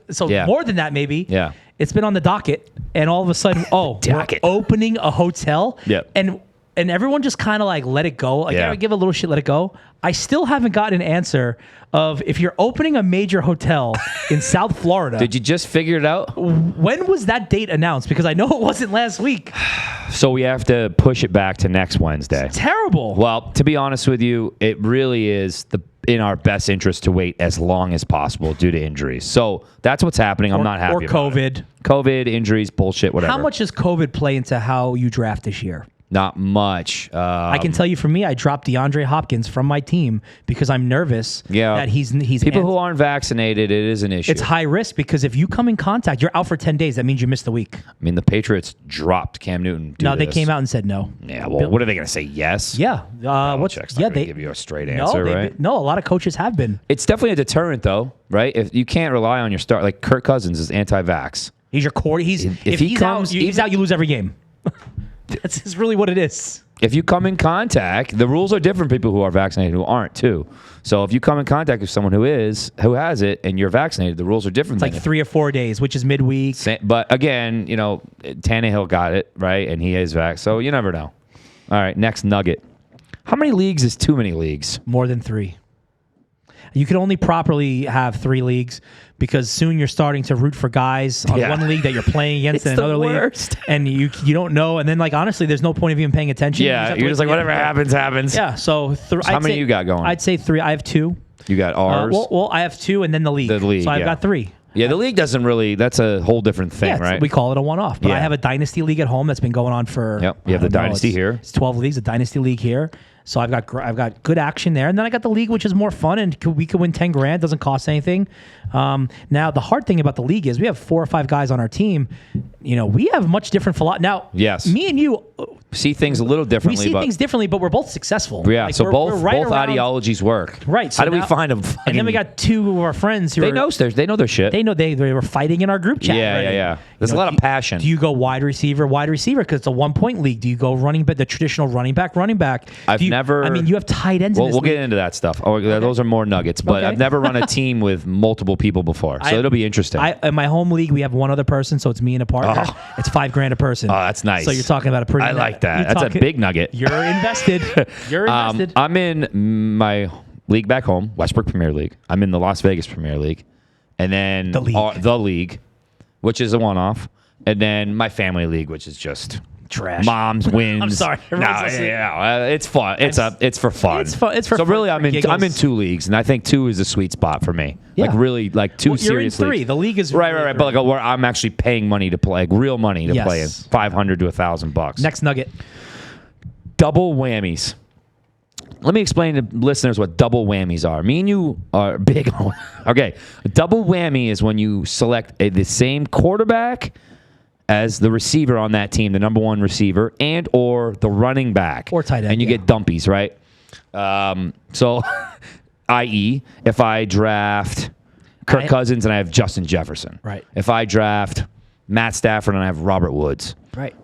[SPEAKER 1] more than that maybe.
[SPEAKER 2] Yeah,
[SPEAKER 1] it's been on the docket, and all of a sudden, we're opening a hotel.
[SPEAKER 2] Yep.
[SPEAKER 1] And everyone just kind of like let it go. Like, I give a little shit, let it go. I still haven't gotten an answer of if you're opening a major hotel in South Florida.
[SPEAKER 2] Did you just figure it out?
[SPEAKER 1] When was that date announced? Because I know it wasn't last week.
[SPEAKER 2] So we have to push it back to next Wednesday.
[SPEAKER 1] It's terrible.
[SPEAKER 2] Well, to be honest with you, it really is in our best interest to wait as long as possible due to injuries. So that's what's happening. I'm not happy
[SPEAKER 1] or COVID.
[SPEAKER 2] COVID, injuries, bullshit, whatever.
[SPEAKER 1] How much does COVID play into how you draft this year?
[SPEAKER 2] Not much.
[SPEAKER 1] I can tell you for me, I dropped DeAndre Hopkins from my team because I'm nervous that he's
[SPEAKER 2] people who aren't vaccinated, it is an issue.
[SPEAKER 1] It's high risk because if you come in contact, you're out for 10 days. That means you missed a week.
[SPEAKER 2] I mean, the Patriots dropped Cam Newton.
[SPEAKER 1] They came out and said no.
[SPEAKER 2] Yeah, well, what are they going to say? Yes?
[SPEAKER 1] Yeah.
[SPEAKER 2] They give you a straight answer, right?
[SPEAKER 1] No, a lot of coaches have been.
[SPEAKER 2] It's definitely a deterrent, though, right? If you can't rely on your start, like Kirk Cousins is anti-vax.
[SPEAKER 1] He's your core. If he's out, you lose every game. That's really what it is.
[SPEAKER 2] If you come in contact, the rules are different for people who are vaccinated who aren't too. So if you come in contact with someone who has it and you're vaccinated, the rules are different.
[SPEAKER 1] It's like 3 or 4 days, which is midweek.
[SPEAKER 2] But again, Tannehill got it, right? And he is vax. So you never know. All right, next nugget. How many leagues is too many leagues?
[SPEAKER 1] More than 3. You can only properly have 3 leagues because soon you're starting to root for guys on one league that you're playing against in another league, and you don't know. And then, honestly, there's no point of even paying attention.
[SPEAKER 2] Yeah, you're just like, whatever happens.
[SPEAKER 1] Yeah. So
[SPEAKER 2] how many you got going?
[SPEAKER 1] I'd say 3. I have 2.
[SPEAKER 2] You got ours.
[SPEAKER 1] Well, I have 2, and then the league. So I've got 3.
[SPEAKER 2] Yeah, the league doesn't really. That's a whole different thing, right?
[SPEAKER 1] We call it a one-off. But I have a dynasty league at home that's been going on for.
[SPEAKER 2] Yep. You have the dynasty here.
[SPEAKER 1] It's 12 leagues. A dynasty league here. So I've got good action there, and then I got the league, which is more fun, and we could win $10,000. Doesn't cost anything. Now the hard thing about the league is we have 4 or 5 guys on our team. We have much different philosophy. Now,
[SPEAKER 2] yes,
[SPEAKER 1] me and you
[SPEAKER 2] see things a little differently.
[SPEAKER 1] We see things differently, but we're both successful.
[SPEAKER 2] Yeah, so both ideologies work.
[SPEAKER 1] Right. So
[SPEAKER 2] how do we find them?
[SPEAKER 1] And then we got 2 of our friends who
[SPEAKER 2] they know their shit.
[SPEAKER 1] They know they were fighting in our group chat.
[SPEAKER 2] Yeah. There's a lot of passion.
[SPEAKER 1] Do you go wide receiver because it's a 1-point league? Do you go running back, the traditional running back? You have tight ends.
[SPEAKER 2] We'll get into that stuff. Those are more nuggets. But I've never run a team with multiple people before, so it'll be interesting.
[SPEAKER 1] In my home league, we have 1 other person, so it's me and a partner. It's $5,000 a person.
[SPEAKER 2] Oh, that's nice.
[SPEAKER 1] So you're talking about a pretty.
[SPEAKER 2] I like that. That's a big nugget.
[SPEAKER 1] You're invested.
[SPEAKER 2] I'm in my league back home, Westbrook Premier League. I'm in the Las Vegas Premier League, and then the league, which is a one-off, and then my family league, which is just
[SPEAKER 1] trash.
[SPEAKER 2] Moms wins.
[SPEAKER 1] I'm sorry.
[SPEAKER 2] No,
[SPEAKER 1] Everyone's listening.
[SPEAKER 2] it's fun. It's for fun.
[SPEAKER 1] It's fun. It's for
[SPEAKER 2] so
[SPEAKER 1] fun,
[SPEAKER 2] really,
[SPEAKER 1] for
[SPEAKER 2] I'm in
[SPEAKER 1] giggles.
[SPEAKER 2] 2 leagues, and I think 2 is a sweet spot for me.
[SPEAKER 1] Yeah.
[SPEAKER 2] Like really, like 2
[SPEAKER 1] Well, you're in
[SPEAKER 2] serious
[SPEAKER 1] 3.
[SPEAKER 2] leagues.
[SPEAKER 1] The league is
[SPEAKER 2] right.
[SPEAKER 1] really
[SPEAKER 2] But like where I'm actually paying money to play, like real money to
[SPEAKER 1] Yes.
[SPEAKER 2] play in, $500 to $1,000.
[SPEAKER 1] Next nugget.
[SPEAKER 2] Double whammies. Let me explain to listeners what double whammies are. Me and you are big on. Okay, a double whammy is when you select the same quarterback as the receiver on that team, the number 1 receiver, and or the running back.
[SPEAKER 1] Or tight end,
[SPEAKER 2] And you
[SPEAKER 1] yeah.
[SPEAKER 2] get dumpies, right? So, i.e., if I draft Kirk Cousins and I have Justin Jefferson.
[SPEAKER 1] Right.
[SPEAKER 2] If I draft Matt Stafford and I have Robert Woods.
[SPEAKER 1] Right.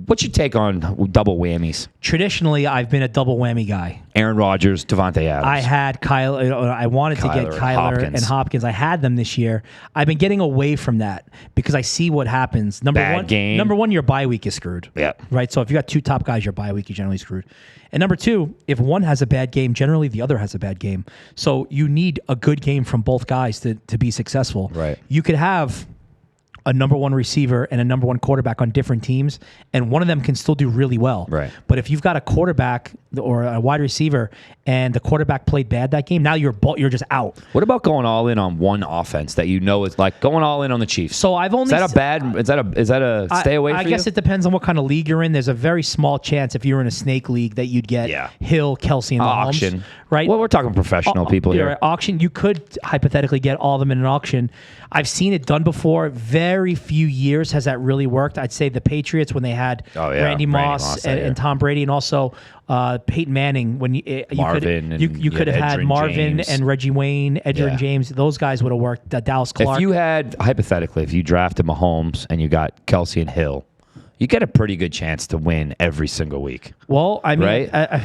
[SPEAKER 2] What's your take on double whammies?
[SPEAKER 1] Traditionally, I've been a double whammy guy.
[SPEAKER 2] Aaron Rodgers, Devontae Adams.
[SPEAKER 1] I had Kyle. I wanted to get
[SPEAKER 2] Kyler and
[SPEAKER 1] Kyler
[SPEAKER 2] Hopkins.
[SPEAKER 1] and Hopkins. I had them this year. I've been getting away from that because I see what happens. Number
[SPEAKER 2] Bad
[SPEAKER 1] one,
[SPEAKER 2] game.
[SPEAKER 1] Number one, your bye week is screwed.
[SPEAKER 2] Yeah.
[SPEAKER 1] Right. So if you got 2 top guys, your bye week is generally screwed. And number 2, if one has a bad game, generally the other has a bad game. So you need a good game from both guys to be successful.
[SPEAKER 2] Right.
[SPEAKER 1] You could have a number 1 receiver and a number 1 quarterback on different teams, and one of them can still do really well.
[SPEAKER 2] Right.
[SPEAKER 1] But if you've got a quarterback or a wide receiver and the quarterback played bad that game, now you're just out.
[SPEAKER 2] What about going all in on one offense that you know is like going all in on the Chiefs?
[SPEAKER 1] So I've only
[SPEAKER 2] Is that a stay away
[SPEAKER 1] I
[SPEAKER 2] for
[SPEAKER 1] guess
[SPEAKER 2] you?
[SPEAKER 1] it depends on what kind of league you're in. There's a very small chance if you're in a snake league that you'd get
[SPEAKER 2] Yeah.
[SPEAKER 1] Hill, Kelsey, and Mahomes.
[SPEAKER 2] Auction.
[SPEAKER 1] Right.
[SPEAKER 2] Well, we're talking professional people
[SPEAKER 1] You're
[SPEAKER 2] here.
[SPEAKER 1] right. Auction. You could hypothetically get all of them in an auction. I've seen it done before. Very few years has that really worked. I'd say the Patriots when they had Randy Moss and Tom Brady, and also Peyton Manning. When you
[SPEAKER 2] Marvin
[SPEAKER 1] could
[SPEAKER 2] and
[SPEAKER 1] you could have had
[SPEAKER 2] Edgerrin
[SPEAKER 1] Marvin
[SPEAKER 2] James.
[SPEAKER 1] and Reggie Wayne, Edgerrin
[SPEAKER 2] Yeah.
[SPEAKER 1] James. Those guys would have worked. Dallas Clark.
[SPEAKER 2] If you had, hypothetically, if you drafted Mahomes and you got Kelsey and Hill, you get a pretty good chance to win every single week.
[SPEAKER 1] Well, I mean,
[SPEAKER 2] Right?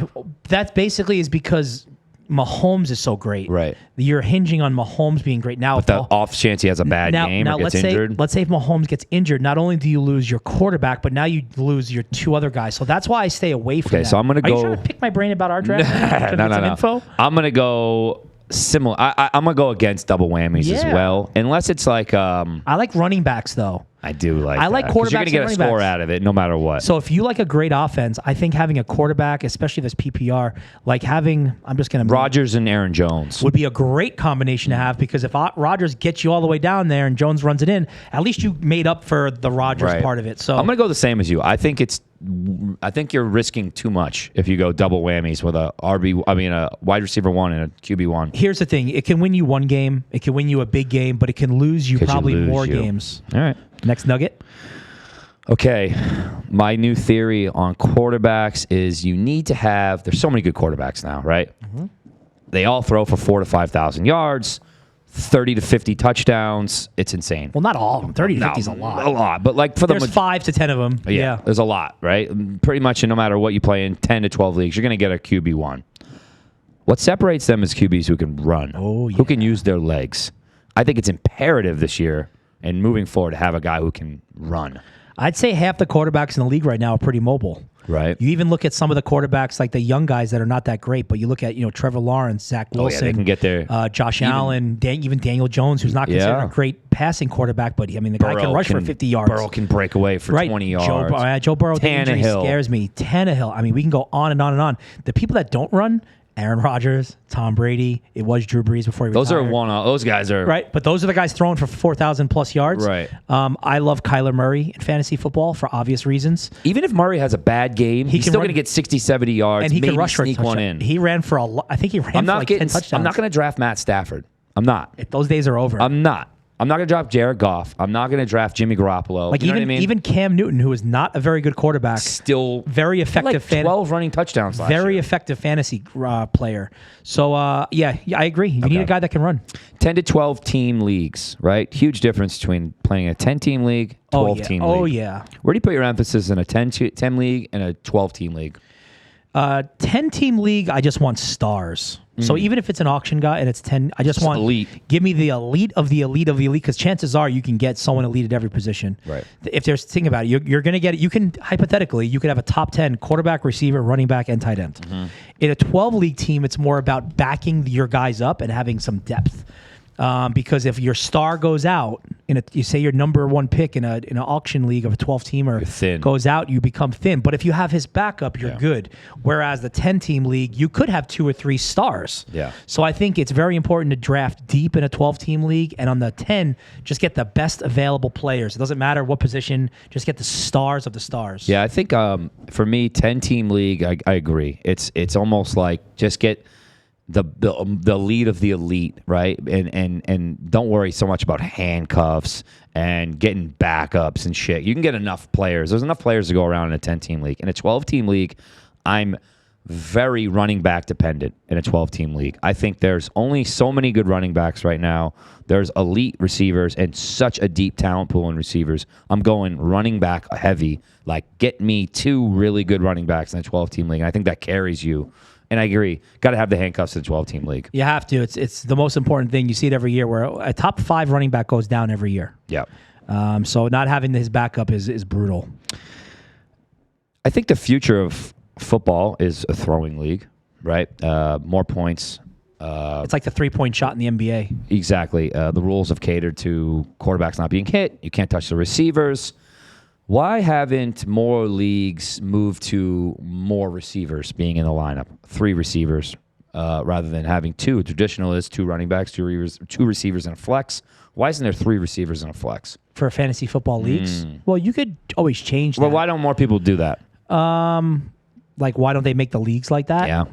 [SPEAKER 1] that basically is because Mahomes is so great.
[SPEAKER 2] Right.
[SPEAKER 1] You're hinging on Mahomes being great. Now,
[SPEAKER 2] The off chance he has a bad game or gets injured.
[SPEAKER 1] let's say if Mahomes gets injured, not only do you lose your quarterback, but now you lose your 2 other guys. So that's why I stay away from that.
[SPEAKER 2] Okay, so I'm gonna
[SPEAKER 1] Are you
[SPEAKER 2] go-
[SPEAKER 1] trying to pick my brain about our draft? Trying to get some info?
[SPEAKER 2] I'm going to go similar. I'm going to go against double whammies as
[SPEAKER 1] Yeah.
[SPEAKER 2] well. Unless it's like,
[SPEAKER 1] I like running backs, though.
[SPEAKER 2] I do like
[SPEAKER 1] I like
[SPEAKER 2] that, 'cause you're
[SPEAKER 1] quarterbacks
[SPEAKER 2] going to get
[SPEAKER 1] and
[SPEAKER 2] a
[SPEAKER 1] running
[SPEAKER 2] score
[SPEAKER 1] backs.
[SPEAKER 2] out of it no matter what.
[SPEAKER 1] So if you like a great offense, I think having a quarterback, especially this PPR, like having, I'm just going to
[SPEAKER 2] Rodgers and Aaron Jones.
[SPEAKER 1] would be a great combination to have because if Rodgers gets you all the way down there and Jones runs it in, at least you made up for the Rodgers
[SPEAKER 2] Right.
[SPEAKER 1] part of it. So
[SPEAKER 2] I'm going to go the same as you. I think you're risking too much if you go double whammies with a wide receiver 1 and a QB1.
[SPEAKER 1] here's the thing: it can win you one game, it can win you a big game, but it can lose you
[SPEAKER 2] Could you
[SPEAKER 1] probably
[SPEAKER 2] lose
[SPEAKER 1] more
[SPEAKER 2] you?
[SPEAKER 1] games.
[SPEAKER 2] All right.
[SPEAKER 1] Next nugget.
[SPEAKER 2] Okay, my new theory on quarterbacks is you need to have. There's so many good quarterbacks now, right?
[SPEAKER 1] Mm-hmm.
[SPEAKER 2] They all throw for 4,000 to 5,000 yards, 30 to 50 touchdowns. It's insane.
[SPEAKER 1] Well, not all of them. 30 to 50 is a lot.
[SPEAKER 2] But like for
[SPEAKER 1] There's
[SPEAKER 2] the
[SPEAKER 1] 5 to 10 of them. Yeah.
[SPEAKER 2] there's a lot, right? Pretty much no matter what you play in 10 to 12 leagues, you're going to get a QB1. What separates them is QBs who can run, who can use their legs. I think it's imperative this year and moving forward to have a guy who can run.
[SPEAKER 1] I'd say half the quarterbacks in the league right now are pretty mobile.
[SPEAKER 2] Right.
[SPEAKER 1] You even look at some of the quarterbacks, like the young guys that are not that great, but you look at Trevor Lawrence, Zach Wilson,
[SPEAKER 2] they can get there.
[SPEAKER 1] Josh Allen, even Daniel Jones, who's not considered a great passing quarterback, but the guy can rush for 50 yards.
[SPEAKER 2] Burrow can break away for 20 yards.
[SPEAKER 1] Joe Burrow, the injury
[SPEAKER 2] Tannehill.
[SPEAKER 1] scares me. Tannehill. I mean, we can go on and on and on. The people that don't run, Aaron Rodgers, Tom Brady. It was Drew Brees before he retired.
[SPEAKER 2] Those guys are
[SPEAKER 1] Right, but those are the guys throwing for 4,000 plus yards.
[SPEAKER 2] Right.
[SPEAKER 1] I love Kyler Murray in fantasy football for obvious reasons.
[SPEAKER 2] Even if Murray has a bad game, he's
[SPEAKER 1] can
[SPEAKER 2] still
[SPEAKER 1] run-
[SPEAKER 2] going to get 60, 70 yards.
[SPEAKER 1] And he
[SPEAKER 2] maybe
[SPEAKER 1] can rush for a
[SPEAKER 2] sneak one
[SPEAKER 1] touchdown.
[SPEAKER 2] in.
[SPEAKER 1] He ran for a lot. I think he ran
[SPEAKER 2] I'm
[SPEAKER 1] for
[SPEAKER 2] not
[SPEAKER 1] like
[SPEAKER 2] getting.
[SPEAKER 1] 10 touchdowns.
[SPEAKER 2] I'm not going to draft Matt Stafford. I'm not.
[SPEAKER 1] Those days are over.
[SPEAKER 2] I'm not. I'm not going to draft Jared Goff. I'm not going to draft Jimmy Garoppolo.
[SPEAKER 1] Like
[SPEAKER 2] You know what I mean?
[SPEAKER 1] even Cam Newton, who is not a very good quarterback,
[SPEAKER 2] still
[SPEAKER 1] very effective,
[SPEAKER 2] like 12 running touchdowns last
[SPEAKER 1] very
[SPEAKER 2] year.
[SPEAKER 1] effective fantasy player. So yeah, I agree. You need a guy that can run.
[SPEAKER 2] 10 to 12 team leagues, right? Huge difference between playing a 10-team league, 12-team league.
[SPEAKER 1] Oh yeah.
[SPEAKER 2] Where do you put your emphasis in a 10 league and a 12-team league?
[SPEAKER 1] 10-team league, I just want stars. So even if it's an auction guy and it's 10, I just want
[SPEAKER 2] elite.
[SPEAKER 1] Give me the elite of the elite of the elite, because chances are you can get someone elite at every position.
[SPEAKER 2] Right.
[SPEAKER 1] If there's think about it, you're going to get it. You can hypothetically you could have a top 10 quarterback, receiver, running back, and tight end. In a 12 league team, it's more about backing your guys up and having some depth. Because if your star goes out, you say your number one pick in an auction league of a 12-teamer goes out, you become thin. But if you have his backup, you're good. Whereas the 10-team league, you could have 2 or 3 stars.
[SPEAKER 2] Yeah.
[SPEAKER 1] So I think it's very important to draft deep in a 12-team league, and on the 10, just get the best available players. It doesn't matter what position, just get the stars of the stars.
[SPEAKER 2] Yeah, I think for me, 10-team league, I agree. It's almost like just get the elite of the elite, right? And don't worry so much about handcuffs and getting backups and shit. You can get enough players. There's enough players to go around in a 10-team league. In a 12-team league, I'm very running back dependent in a 12-team league. I think there's only so many good running backs right now. There's elite receivers and such a deep talent pool in receivers. I'm going running back heavy. Like, get me 2 really good running backs in a 12-team league. And I think that carries you. And I agree. Got to have the handcuffs in a 12-team league.
[SPEAKER 1] You have to. It's the most important thing. You see it every year where a top 5 running back goes down every year.
[SPEAKER 2] Yeah.
[SPEAKER 1] So not having his backup is brutal.
[SPEAKER 2] I think the future of football is a throwing league, right? More points.
[SPEAKER 1] It's like the 3-point shot in the NBA.
[SPEAKER 2] Exactly. The rules have catered to quarterbacks not being hit. You can't touch the receivers. Why haven't more leagues moved to more receivers being in the lineup? 3 receivers rather than having 2. Traditional is 2 running backs, 2 receivers, and a flex. Why isn't there 3 receivers and a flex?
[SPEAKER 1] For fantasy football leagues? Well, you could always change that.
[SPEAKER 2] Well, why don't more people do that?
[SPEAKER 1] Like, why don't they make the leagues like that?
[SPEAKER 2] Yeah.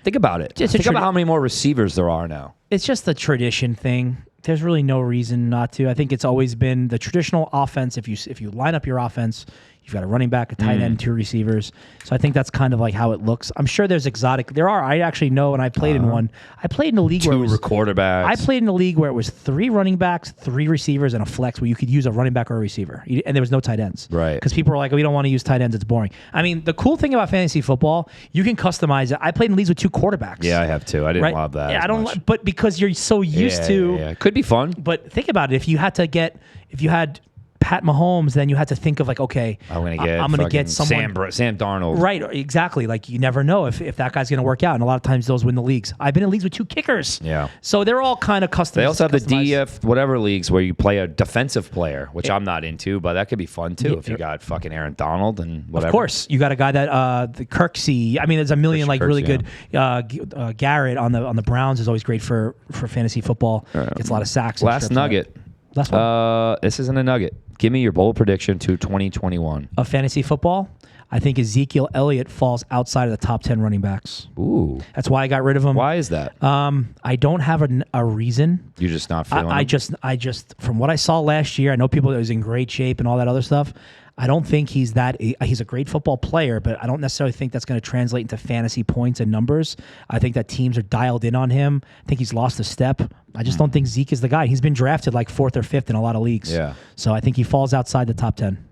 [SPEAKER 2] Think about it. Think about how many more receivers there are now.
[SPEAKER 1] It's just the tradition thing. There's really no reason not to. I think it's always been the traditional offense. If you line up your offense, you've got a running back, a tight end, 2 receivers. So I think that's kind of like how it looks. I'm sure there's exotic. There are. I actually know, and I played in one. I played in a league where it was
[SPEAKER 2] 2 quarterbacks.
[SPEAKER 1] I played in a league where it was 3 running backs, 3 receivers, and a flex where you could use a running back or a receiver, and there was no tight ends.
[SPEAKER 2] Right.
[SPEAKER 1] Because people were like, we don't want to use tight ends. It's boring. I mean, the cool thing about fantasy football, you can customize it. I played in leagues with 2 quarterbacks.
[SPEAKER 2] Yeah, I have too. I didn't love that.
[SPEAKER 1] Yeah,
[SPEAKER 2] as
[SPEAKER 1] I don't.
[SPEAKER 2] much.
[SPEAKER 1] But because you're so used to,
[SPEAKER 2] yeah. Could be fun.
[SPEAKER 1] But think about it. If you had Pat Mahomes, then you had to think of like, okay,
[SPEAKER 2] I'm gonna get
[SPEAKER 1] someone.
[SPEAKER 2] Sam Darnold.
[SPEAKER 1] Right, exactly. Like, you never know if that guy's going to work out, and a lot of times those win the leagues. I've been in leagues with 2 kickers.
[SPEAKER 2] Yeah.
[SPEAKER 1] So they're all kind of custom.
[SPEAKER 2] They also have the
[SPEAKER 1] customized.
[SPEAKER 2] DF whatever leagues where you play a defensive player, which I'm not into, but that could be fun too if you got fucking Aaron Donald and whatever.
[SPEAKER 1] Of course, you got a guy that the Kirksey. I mean, there's a million really good. Garrett on the Browns is always great for fantasy football. Gets a lot of sacks.
[SPEAKER 2] Last nugget.
[SPEAKER 1] Last one.
[SPEAKER 2] This isn't a nugget. Give me your bold prediction to 2021
[SPEAKER 1] of fantasy football. I think Ezekiel Elliott falls outside of the top 10 running backs.
[SPEAKER 2] Ooh,
[SPEAKER 1] that's why I got rid of him.
[SPEAKER 2] Why is that?
[SPEAKER 1] I don't have a reason.
[SPEAKER 2] You're just not feeling
[SPEAKER 1] I just from what I saw last year, I know people that was in great shape and all that other stuff. I don't think he's a great football player, but I don't necessarily think that's going to translate into fantasy points and numbers. I think that teams are dialed in on him. I think he's lost a step. I just don't think Zeke is the guy. He's been drafted like 4th or 5th in a lot of leagues.
[SPEAKER 2] Yeah.
[SPEAKER 1] So I think he falls outside the top 10.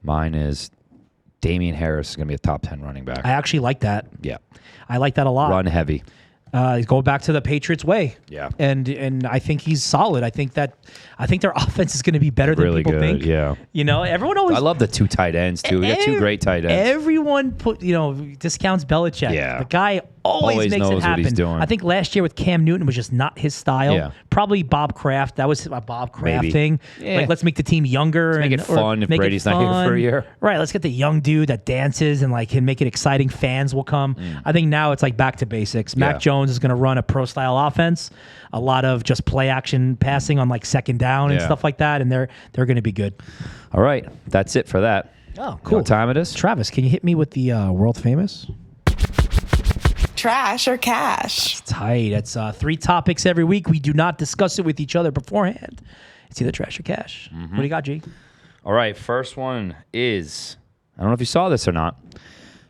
[SPEAKER 2] Mine is Damian Harris is going to be a top 10 running back.
[SPEAKER 1] I actually like that.
[SPEAKER 2] Yeah.
[SPEAKER 1] I like that a lot.
[SPEAKER 2] Run heavy.
[SPEAKER 1] Go back to the Patriots way.
[SPEAKER 2] Yeah.
[SPEAKER 1] And I think he's solid. I think their offense is going to be better than people think.
[SPEAKER 2] Yeah.
[SPEAKER 1] You know, everyone always.
[SPEAKER 2] I love the 2 tight ends too. We got 2 great tight ends.
[SPEAKER 1] Everyone discounts Belichick.
[SPEAKER 2] Yeah.
[SPEAKER 1] The guy always makes
[SPEAKER 2] knows
[SPEAKER 1] it happen.
[SPEAKER 2] what he's doing.
[SPEAKER 1] I think last year with Cam Newton was just not his style.
[SPEAKER 2] Yeah.
[SPEAKER 1] Probably Bob Kraft. That was a Bob Kraft
[SPEAKER 2] Maybe.
[SPEAKER 1] thing.
[SPEAKER 2] Yeah.
[SPEAKER 1] Like, let's make the team younger.
[SPEAKER 2] Make it fun if Brady's not here for a year.
[SPEAKER 1] Right. Let's get the young dude that dances and like can make it exciting. Fans will come. I think now it's like back to basics. Mac Jones is going to run a pro style offense. A lot of just play action passing on like 2nd down and stuff like that. And they're going to be good.
[SPEAKER 2] All right. That's it for that.
[SPEAKER 1] Oh, cool.
[SPEAKER 2] You know what time it is?
[SPEAKER 1] Travis, can you hit me with the world famous?
[SPEAKER 6] Trash or cash?
[SPEAKER 1] Tight. It's 3 topics every week. We do not discuss it with each other beforehand. It's either trash or cash. What do you got, G?
[SPEAKER 2] All right. First one is, I don't know if you saw this or not.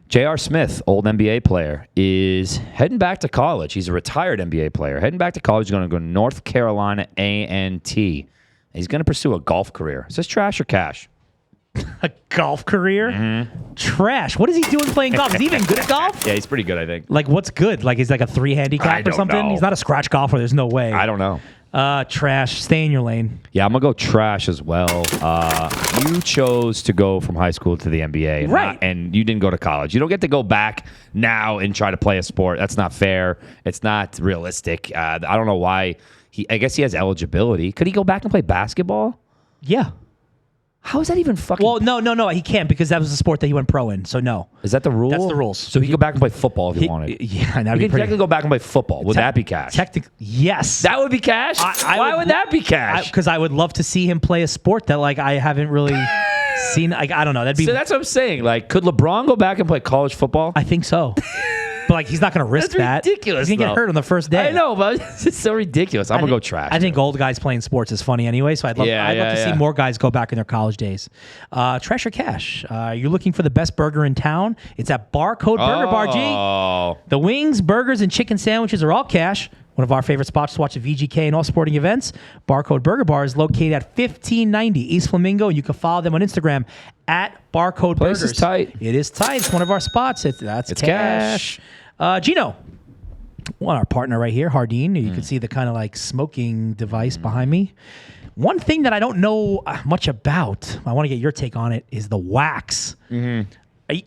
[SPEAKER 2] J.R. Smith, old NBA player, is heading back to college. He's a retired NBA player. Heading back to college. He's going to go to North Carolina A&T. He's going to pursue a golf career. Is this trash or cash?
[SPEAKER 1] A golf career? Trash. What is he doing playing golf? Is he even good at golf?
[SPEAKER 2] Yeah, he's pretty good, I think.
[SPEAKER 1] Like, what's good? Like, he's like a 3 handicap
[SPEAKER 2] I
[SPEAKER 1] or
[SPEAKER 2] don't
[SPEAKER 1] something?
[SPEAKER 2] know.
[SPEAKER 1] He's not a scratch golfer. There's no way.
[SPEAKER 2] I don't know.
[SPEAKER 1] Trash. Stay in your lane.
[SPEAKER 2] Yeah, I'm going to go trash as well. You chose to go from high school to the NBA.
[SPEAKER 1] Right.
[SPEAKER 2] And you didn't go to college. You don't get to go back now and try to play a sport. That's not fair. It's not realistic. I don't know why I guess he has eligibility. Could he go back and play basketball?
[SPEAKER 1] Yeah.
[SPEAKER 2] How is that even fucking?
[SPEAKER 1] Well, no, he can't because that was the sport that he went pro in. So no.
[SPEAKER 2] Is that the rule?
[SPEAKER 1] That's the rules.
[SPEAKER 2] So he could go back and play football if he wanted.
[SPEAKER 1] Yeah, that'd
[SPEAKER 2] He
[SPEAKER 1] be
[SPEAKER 2] could
[SPEAKER 1] pretty.
[SPEAKER 2] technically go back and play football. Would that be cash?
[SPEAKER 1] Technically, yes.
[SPEAKER 2] That would be cash. Why would that be cash?
[SPEAKER 1] Because I would love to see him play a sport that like I haven't really seen. Like I don't know. That'd be.
[SPEAKER 2] So that's what I'm saying. Like, could LeBron go back and play college football?
[SPEAKER 1] I think so. But like he's not going to risk
[SPEAKER 2] That's
[SPEAKER 1] that.
[SPEAKER 2] ridiculous,
[SPEAKER 1] He's going to get
[SPEAKER 2] though.
[SPEAKER 1] hurt on the first day.
[SPEAKER 2] I know, but it's just so ridiculous. I'm gonna go trash.
[SPEAKER 1] I think old guys playing sports is funny anyway, so I'd love to see more guys go back in their college days. Trash or cash? You're looking for the best burger in town? It's at Barcode Burger Bar G.
[SPEAKER 2] Oh,
[SPEAKER 1] The wings, burgers, and chicken sandwiches are all cash. One of our favorite spots to watch at VGK and all sporting events. Barcode Burger Bar is located at 1590 East Flamingo. You can follow them on Instagram at Barcode
[SPEAKER 2] Place
[SPEAKER 1] Burgers.
[SPEAKER 2] is tight.
[SPEAKER 1] It is tight. It's one of our spots. It's
[SPEAKER 2] cash.
[SPEAKER 1] Gino, our partner right here, Hardeen. You can see the kind of like smoking device behind me. One thing that I don't know much about, I want to get your take on it, is the wax.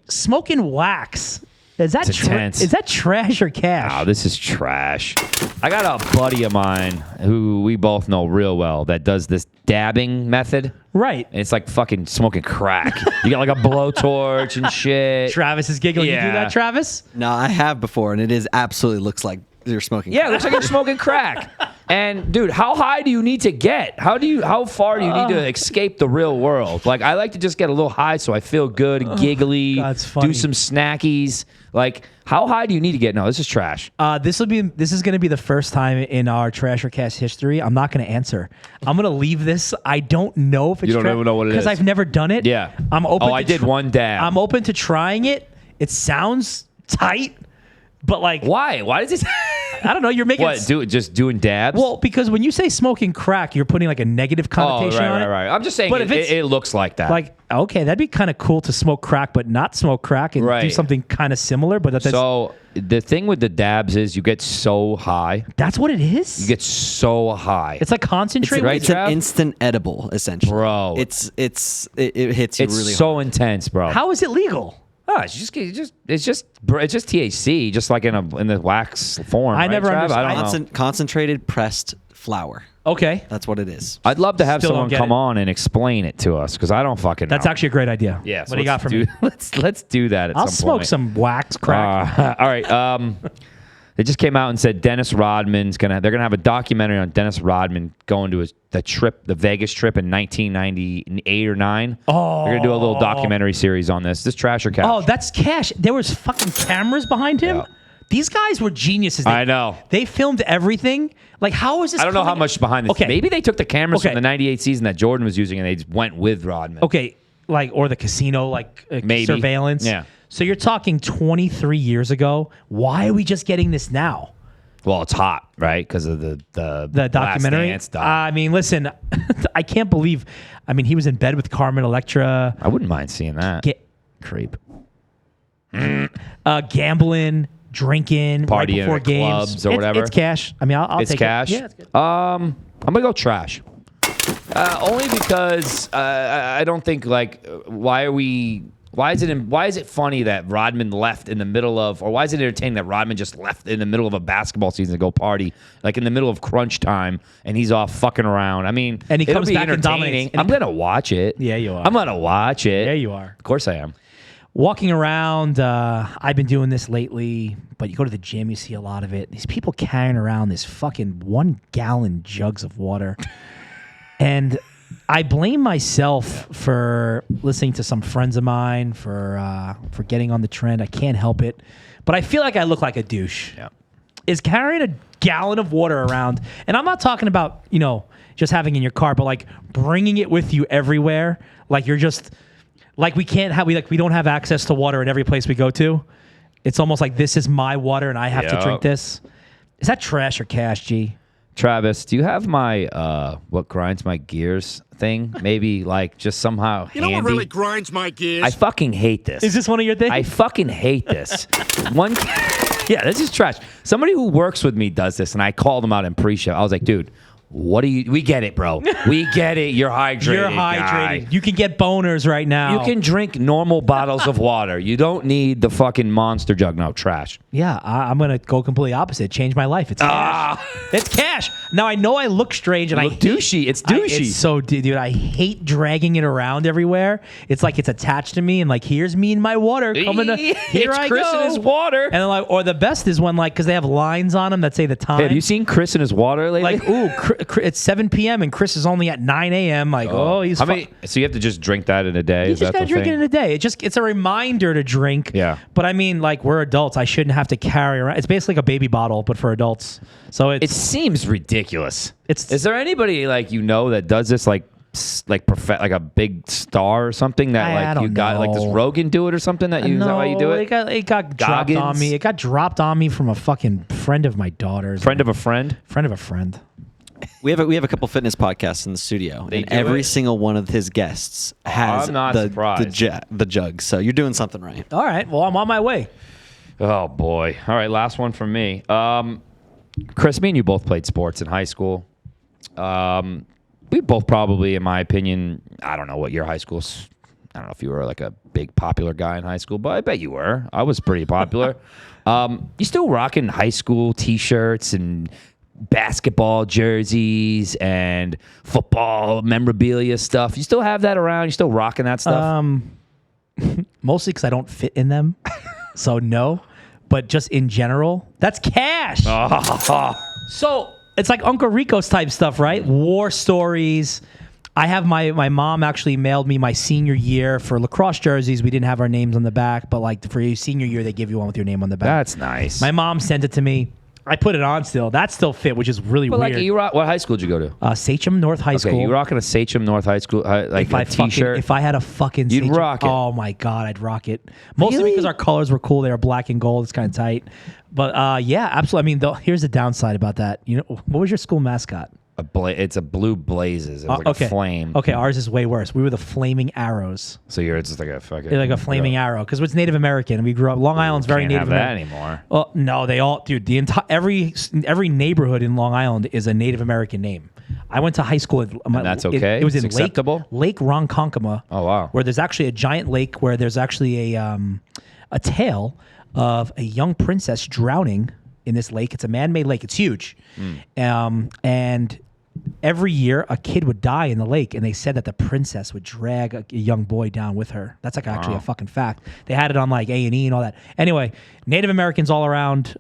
[SPEAKER 1] Smoking wax. Is that
[SPEAKER 2] It's intense.
[SPEAKER 1] is that trash or cash?
[SPEAKER 2] wow, this is trash. I got a buddy of mine who we both know real well that does this dabbing method.
[SPEAKER 1] Right.
[SPEAKER 2] And it's like fucking smoking crack. You got like a blowtorch and shit.
[SPEAKER 1] Travis is giggling. You do
[SPEAKER 2] Yeah.
[SPEAKER 1] that, Travis?
[SPEAKER 4] No, I have before, and it is absolutely looks like you're smoking.
[SPEAKER 2] Yeah, it looks like you're smoking crack. And dude, how high do you need to get? How far do you need to escape the real world? Like I like to just get a little high so I feel good, giggly,
[SPEAKER 1] that's funny.
[SPEAKER 2] do some snackies. Like how high do you need to get? No, this is trash.
[SPEAKER 1] This is going to be the first time in our trash or cash history. I'm not going to answer. I'm going to leave this. I don't know if it's
[SPEAKER 2] You don't even know what it
[SPEAKER 1] because
[SPEAKER 2] is.
[SPEAKER 1] I've never done it.
[SPEAKER 2] Yeah.
[SPEAKER 1] I'm open.
[SPEAKER 2] Oh, I did one dab.
[SPEAKER 1] I'm open to trying it. It sounds tight, but like
[SPEAKER 2] Why? Why does this?
[SPEAKER 1] I don't know. You're making
[SPEAKER 2] What? Just doing dabs?
[SPEAKER 1] well because when you say smoking crack, you're putting like a negative
[SPEAKER 2] oh,
[SPEAKER 1] connotation on it.
[SPEAKER 2] right. I'm just saying
[SPEAKER 1] But
[SPEAKER 2] it,
[SPEAKER 1] if it's-
[SPEAKER 2] it looks like that.
[SPEAKER 1] Like okay, that'd be kind of cool to smoke crack, but not smoke crack and do
[SPEAKER 2] Right.
[SPEAKER 1] something kind of similar. But that's
[SPEAKER 2] so the thing with the dabs is you get so high.
[SPEAKER 1] that's what it is.
[SPEAKER 2] You get so high.
[SPEAKER 1] It's like concentrate.
[SPEAKER 2] right,
[SPEAKER 4] It's an
[SPEAKER 2] Trav?
[SPEAKER 4] instant edible, essentially.
[SPEAKER 2] Bro.
[SPEAKER 4] It hits you
[SPEAKER 2] It's
[SPEAKER 4] really
[SPEAKER 2] so
[SPEAKER 4] hard.
[SPEAKER 2] intense, bro.
[SPEAKER 1] How is it legal?
[SPEAKER 2] Oh, it's just THC, just like in the wax form.
[SPEAKER 1] I
[SPEAKER 2] right,
[SPEAKER 1] never
[SPEAKER 2] Trav?
[SPEAKER 1] understood.
[SPEAKER 2] I don't know.
[SPEAKER 4] Concentrated pressed flour.
[SPEAKER 1] Okay.
[SPEAKER 4] That's what it is.
[SPEAKER 2] I'd love to have
[SPEAKER 1] Still don't
[SPEAKER 2] someone
[SPEAKER 1] get
[SPEAKER 2] come
[SPEAKER 1] it.
[SPEAKER 2] on and explain it to us because I don't fucking know.
[SPEAKER 1] That's actually a great idea.
[SPEAKER 2] yeah.
[SPEAKER 1] What do you got for me?
[SPEAKER 2] Let's do that. At
[SPEAKER 1] I'll
[SPEAKER 2] some
[SPEAKER 1] smoke
[SPEAKER 2] point.
[SPEAKER 1] some wax crack.
[SPEAKER 2] All right. They just came out and said Dennis Rodman's they're gonna have a documentary on Dennis Rodman going to the Vegas trip in 1998 or 9.
[SPEAKER 1] Oh.
[SPEAKER 2] They're gonna do a little documentary series on this. This trash or cash?
[SPEAKER 1] Oh, that's cash. There was fucking cameras behind him.
[SPEAKER 2] Yeah.
[SPEAKER 1] These guys were geniuses.
[SPEAKER 2] I know.
[SPEAKER 1] They filmed everything. Like, how is this?
[SPEAKER 2] I don't know how
[SPEAKER 1] coming-
[SPEAKER 2] much behind this.
[SPEAKER 1] Okay.
[SPEAKER 2] Maybe they took the cameras
[SPEAKER 1] Okay.
[SPEAKER 2] from the 98 season that Jordan was using and they just went with Rodman.
[SPEAKER 1] Okay, like or the casino, like
[SPEAKER 2] Maybe.
[SPEAKER 1] surveillance.
[SPEAKER 2] Yeah.
[SPEAKER 1] So you're talking 23 years ago. Why are we just getting this now?
[SPEAKER 2] Well, it's hot, right? Because of the
[SPEAKER 1] Documentary.
[SPEAKER 2] Last Dance doc.
[SPEAKER 1] I mean, listen, I can't believe. I mean, he was in bed with Carmen Electra.
[SPEAKER 2] I wouldn't mind seeing that.
[SPEAKER 1] Creep. Gambling, drinking, right
[SPEAKER 2] Partying
[SPEAKER 1] before
[SPEAKER 2] at
[SPEAKER 1] games,
[SPEAKER 2] clubs or whatever.
[SPEAKER 1] It's cash. I mean, I'll
[SPEAKER 2] It's
[SPEAKER 1] take
[SPEAKER 2] cash.
[SPEAKER 1] it. Yeah, it's good.
[SPEAKER 2] I'm gonna go trash. Only because I don't think why is it funny that Rodman left in the middle of, or why is it entertaining that Rodman just left in the middle of a basketball season to go party, like in the middle of crunch time, and he's off fucking around? I mean,
[SPEAKER 1] And he
[SPEAKER 2] it'll
[SPEAKER 1] comes
[SPEAKER 2] be
[SPEAKER 1] back and
[SPEAKER 2] entertaining.
[SPEAKER 1] dominates. And
[SPEAKER 2] I'm gonna watch it.
[SPEAKER 1] Yeah, you are.
[SPEAKER 2] I'm gonna watch it.
[SPEAKER 1] Yeah, you are.
[SPEAKER 2] Of course I am.
[SPEAKER 1] Walking around, I've been doing this lately, but you go to the gym, you see a lot of it. These people carrying around this fucking 1 gallon jugs of water. And I blame myself for listening to some friends of mine, for getting on the trend. I can't help it. But I feel like I look like a douche.
[SPEAKER 2] Yeah.
[SPEAKER 1] Is carrying a gallon of water around, and I'm not talking about, just having in your car, but like bringing it with you everywhere. Like you're just... Like we don't have access to water in every place we go to. It's almost like this is my water and I have to
[SPEAKER 2] Yep.
[SPEAKER 1] drink this. Is that trash or cash, G?
[SPEAKER 2] Travis, do you have my what grinds my gears thing? Maybe like just somehow
[SPEAKER 6] You know what
[SPEAKER 2] handy?
[SPEAKER 6] really grinds my gears?
[SPEAKER 2] I fucking hate this.
[SPEAKER 1] Is this one of your things?
[SPEAKER 2] I fucking hate this. Yeah, this is trash. Somebody who works with me does this, and I called him out in pre-show. I was like, dude, we get it, bro. We get it. You're hydrated.
[SPEAKER 1] You're hydrated.
[SPEAKER 2] Guy.
[SPEAKER 1] You can get boners right now.
[SPEAKER 2] You can drink normal bottles of water. You don't need the fucking monster jug. No, trash.
[SPEAKER 1] Yeah, I'm going to go completely opposite. Change my life. It's cash. It's cash. Now I know I look strange and
[SPEAKER 2] You
[SPEAKER 1] I
[SPEAKER 2] look
[SPEAKER 1] hate-
[SPEAKER 2] douchey. It's douchey.
[SPEAKER 1] It's so, dude, I hate dragging it around everywhere. It's like it's attached to me and like, here's me in my water coming to, here
[SPEAKER 2] It's
[SPEAKER 1] I
[SPEAKER 2] Chris
[SPEAKER 1] go.
[SPEAKER 2] in his water.
[SPEAKER 1] And then, like, or the best is when like, because they have lines on them that say the time.
[SPEAKER 2] Hey, have you seen Chris in his water lately?
[SPEAKER 1] Like, ooh, it's 7 p.m. and Chris is only at 9 a.m. Like, he's
[SPEAKER 2] How many? So you have to just drink that in a day?
[SPEAKER 1] You
[SPEAKER 2] Is
[SPEAKER 1] just
[SPEAKER 2] that
[SPEAKER 1] gotta
[SPEAKER 2] the
[SPEAKER 1] drink
[SPEAKER 2] thing?
[SPEAKER 1] it in a day. It's a reminder to drink.
[SPEAKER 2] Yeah.
[SPEAKER 1] But I mean, like, we're adults. I shouldn't have to carry around. It's basically like a baby bottle, but for adults. So
[SPEAKER 2] It
[SPEAKER 1] it's
[SPEAKER 2] seems ridiculous.
[SPEAKER 1] It's-
[SPEAKER 2] Is there anybody like that does this like like a big star or something that
[SPEAKER 1] I
[SPEAKER 2] like you
[SPEAKER 1] don't
[SPEAKER 2] got like does
[SPEAKER 1] know.
[SPEAKER 2] Rogan do it or something that you is that why you do it?
[SPEAKER 1] It got dropped on
[SPEAKER 2] Goggins?
[SPEAKER 1] me. It got dropped on me from a fucking friend of my daughter's.
[SPEAKER 2] Friend of a friend.
[SPEAKER 1] Friend of a friend.
[SPEAKER 4] We have a couple fitness podcasts in the studio,
[SPEAKER 2] They
[SPEAKER 4] and
[SPEAKER 2] do
[SPEAKER 4] every
[SPEAKER 2] it?
[SPEAKER 4] single one of his guests has
[SPEAKER 2] I'm not surprised.
[SPEAKER 4] the jug. So you're doing something right.
[SPEAKER 1] All right. Well, I'm on my way.
[SPEAKER 2] Oh boy! All right, last one from me. Chris, me and you both played sports in high school. We both probably, in my opinion, I don't know what your high school's. I don't know if you were like a big popular guy in high school, but I bet you were. I was pretty popular. You still rocking high school T-shirts and basketball jerseys and football memorabilia stuff. You still have that around? You still rocking that stuff?
[SPEAKER 1] Mostly because I don't fit in them. So no. But just in general, that's cash. So it's like Uncle Rico's type stuff, right? War stories. I have my mom actually mailed me my senior year for lacrosse jerseys. We didn't have our names on the back, but like for your senior year, they give you one with your name on the back.
[SPEAKER 2] That's nice.
[SPEAKER 1] My mom sent it to me. I put it on still. That still fit, which is really
[SPEAKER 2] But
[SPEAKER 1] weird.
[SPEAKER 2] like, what high school did you go to?
[SPEAKER 1] Sachem North High School.
[SPEAKER 2] Okay, you rocking a Sachem North High School like a T-shirt?
[SPEAKER 1] If I had a fucking
[SPEAKER 2] You'd
[SPEAKER 1] Sachem,
[SPEAKER 2] rock it.
[SPEAKER 1] Oh my god, I'd rock it. Mostly
[SPEAKER 2] Really?
[SPEAKER 1] because our colors were cool. They were black and gold. It's kind of tight. But yeah, absolutely. I mean, here's the downside about that. You know, what was your school mascot?
[SPEAKER 2] It's a blue blazes. It was like
[SPEAKER 1] okay.
[SPEAKER 2] a flame.
[SPEAKER 1] Okay, ours is way worse. We were the Flaming Arrows.
[SPEAKER 2] So you're just like a fucking
[SPEAKER 1] Like a flaming arrow because it's Native American. We grew up. Long Island's very
[SPEAKER 2] Can't
[SPEAKER 1] Native
[SPEAKER 2] have that
[SPEAKER 1] American.
[SPEAKER 2] anymore.
[SPEAKER 1] Well, no, they all, dude. The entire every neighborhood in Long Island is a Native American name. I went to high school. And
[SPEAKER 2] that's okay?
[SPEAKER 1] It was
[SPEAKER 2] It's
[SPEAKER 1] in
[SPEAKER 2] acceptable?
[SPEAKER 1] Lake Ronkonkoma.
[SPEAKER 2] Oh, wow.
[SPEAKER 1] Where there's actually a giant lake where there's actually a tale of a young princess drowning in this lake. It's a man-made lake. It's huge, and every year a kid would die in the lake, and they said that the princess would drag a young boy down with her. That's like actually a fucking fact. They had it on like A&E and all that. Anyway, Native Americans all around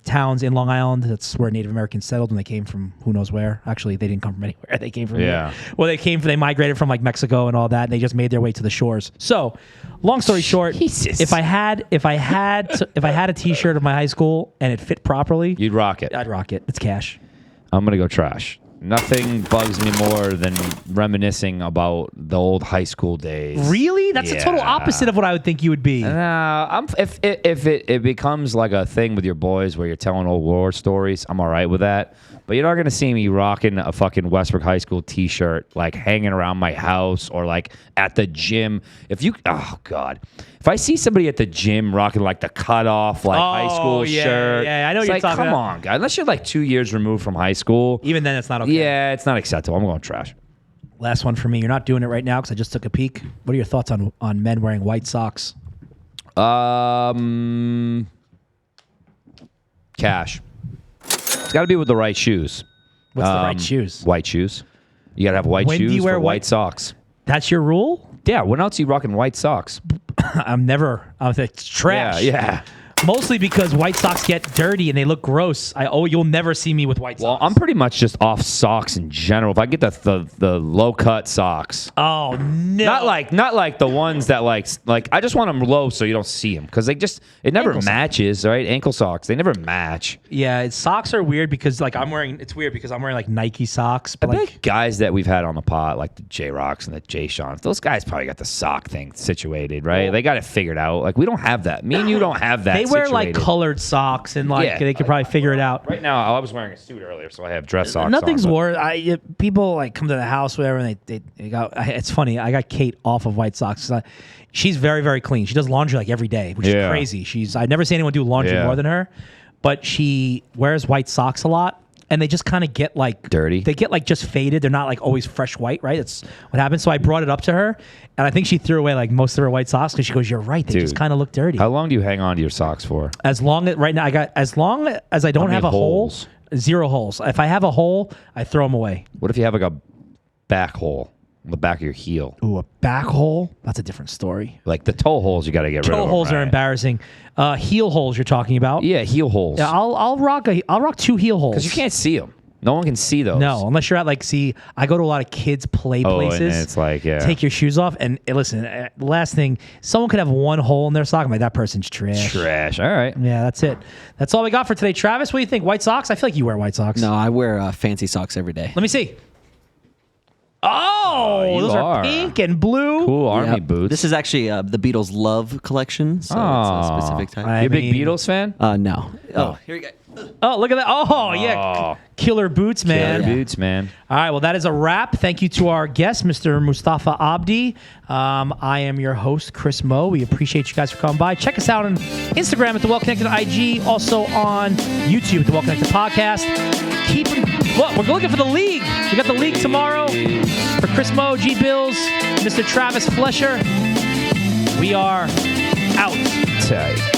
[SPEAKER 1] towns in Long Island. That's where Native Americans settled when they came from who knows where. Actually, they didn't come from anywhere. They came from
[SPEAKER 2] Yeah.
[SPEAKER 1] Well, they migrated from like Mexico and all that. And they just made their way to the shores. So, long story short,
[SPEAKER 2] Jesus.
[SPEAKER 1] if I had a T-shirt of my high school and it fit properly,
[SPEAKER 2] You'd rock it.
[SPEAKER 1] I'd rock it. It's cash.
[SPEAKER 2] I'm gonna go trash. Nothing bugs me more than reminiscing about the old high school days.
[SPEAKER 1] Really? That's the total
[SPEAKER 2] Yeah.
[SPEAKER 1] opposite of what I would think you would be.
[SPEAKER 2] If it becomes like a thing with your boys where you're telling old war stories, I'm all right with that. But you're not going to see me rocking a fucking Westbrook High School T-shirt, like hanging around my house or like at the gym. Oh God, if I see somebody at the gym rocking like the cutoff like high school
[SPEAKER 1] yeah,
[SPEAKER 2] shirt,
[SPEAKER 1] yeah, I know
[SPEAKER 2] it's
[SPEAKER 1] you're
[SPEAKER 2] like,
[SPEAKER 1] talking
[SPEAKER 2] come
[SPEAKER 1] about.
[SPEAKER 2] on, guys. Unless you're like 2 years removed from high school,
[SPEAKER 1] Even then, it's not okay.
[SPEAKER 2] yeah, it's not acceptable. I'm going trash.
[SPEAKER 1] Last one for me. You're not doing it right now because I just took a peek. What are your thoughts on men wearing white socks?
[SPEAKER 2] Cash. It's got to be with the right shoes.
[SPEAKER 1] What's the right shoes?
[SPEAKER 2] White shoes. You got to have white
[SPEAKER 1] When do
[SPEAKER 2] shoes
[SPEAKER 1] you wear
[SPEAKER 2] for
[SPEAKER 1] white-
[SPEAKER 2] white socks.
[SPEAKER 1] That's your rule?
[SPEAKER 2] Yeah, when else are you rocking white socks?
[SPEAKER 1] It's trash.
[SPEAKER 2] Yeah.
[SPEAKER 1] Mostly because white socks get dirty and they look gross. You'll never see me with white
[SPEAKER 2] Well,
[SPEAKER 1] socks.
[SPEAKER 2] I'm pretty much just off socks in general. If I get the low cut socks,
[SPEAKER 1] Oh no!
[SPEAKER 2] not like the ones that like I just want them low so you don't see them because it never
[SPEAKER 1] Ankle socks.
[SPEAKER 2] matches, right? Ankle socks, they never match.
[SPEAKER 1] Yeah, socks are weird because like it's weird because I'm wearing like Nike socks, but
[SPEAKER 2] I
[SPEAKER 1] like
[SPEAKER 2] bet guys that we've had on the pod, like the J Rocks and the J Sean, those guys probably got the sock thing situated, right? They got it figured out. Like we don't have that. Me and you don't have that.
[SPEAKER 1] they wear like
[SPEAKER 2] situated.
[SPEAKER 1] colored socks and like
[SPEAKER 2] Yeah.
[SPEAKER 1] they could probably figure it out.
[SPEAKER 2] Right now, I was wearing a suit earlier, so I have dress socks.
[SPEAKER 1] Nothing's
[SPEAKER 2] on, but-
[SPEAKER 1] worse. People like come to the house, whatever, and they got. It's funny. I got Kate off of white socks. She's very, very clean. She does laundry like every day, which is
[SPEAKER 2] Yeah.
[SPEAKER 1] crazy. I've never seen anyone do laundry
[SPEAKER 2] Yeah.
[SPEAKER 1] more than her, but she wears white socks a lot. And they just kind of get like
[SPEAKER 2] Dirty.
[SPEAKER 1] They get like just faded. They're not like always fresh white, right? That's what happens. So I brought it up to her, and I think she threw away like most of her white socks because she goes, "You're right. They just
[SPEAKER 2] Dude,
[SPEAKER 1] kind of look dirty."
[SPEAKER 2] How long do you hang on to your socks for?
[SPEAKER 1] As long as right now, as long as I don't
[SPEAKER 2] How many
[SPEAKER 1] have a
[SPEAKER 2] holes?
[SPEAKER 1] hole. 0 holes. If I have a hole, I throw them away.
[SPEAKER 2] What if you have like a back hole on the back of your heel?
[SPEAKER 1] Ooh, a back hole? That's a different story.
[SPEAKER 2] Like the toe holes, you got to get rid of.
[SPEAKER 1] Toe holes are embarrassing. Heel holes you're talking about?
[SPEAKER 2] Yeah, heel holes.
[SPEAKER 1] Yeah, I'll rock 2 heel holes.
[SPEAKER 2] Because you can't see them. No one can see those.
[SPEAKER 1] No, unless you're at I go to a lot of kids play places.
[SPEAKER 2] And it's like, yeah.
[SPEAKER 1] Take your shoes off and listen. Last thing, someone could have 1 hole in their sock. I'm like, that person's trash.
[SPEAKER 2] Trash. All right.
[SPEAKER 1] Yeah, that's it. That's all we got for today. Travis, what do you think? White socks? I feel like you wear white socks.
[SPEAKER 4] No, I wear fancy socks every day.
[SPEAKER 1] Let me see. Oh,
[SPEAKER 2] you
[SPEAKER 1] those are
[SPEAKER 2] are.
[SPEAKER 1] pink and blue.
[SPEAKER 2] Cool army
[SPEAKER 4] Yep.
[SPEAKER 2] boots.
[SPEAKER 4] This is actually the Beatles Love collection, so it's a specific type.
[SPEAKER 1] I
[SPEAKER 2] You a big
[SPEAKER 1] mean-
[SPEAKER 2] Beatles fan?
[SPEAKER 4] No. Oh, here you go.
[SPEAKER 1] Oh, look at that. Oh, yeah.
[SPEAKER 2] Oh.
[SPEAKER 1] Killer boots, man.
[SPEAKER 2] Killer boots, man.
[SPEAKER 1] All right, well, that is a wrap. Thank you to our guest, Mr. Mustafa Abdi. I am your host, Chris Moe. We appreciate you guys for coming by. Check us out on Instagram at The Well Connected IG, also on YouTube at The Well Connected Podcast. We're looking for the league. We got the league tomorrow. For Chris Moe, G Bills, Mr. Travis Flesher, we are out.
[SPEAKER 2] Tight.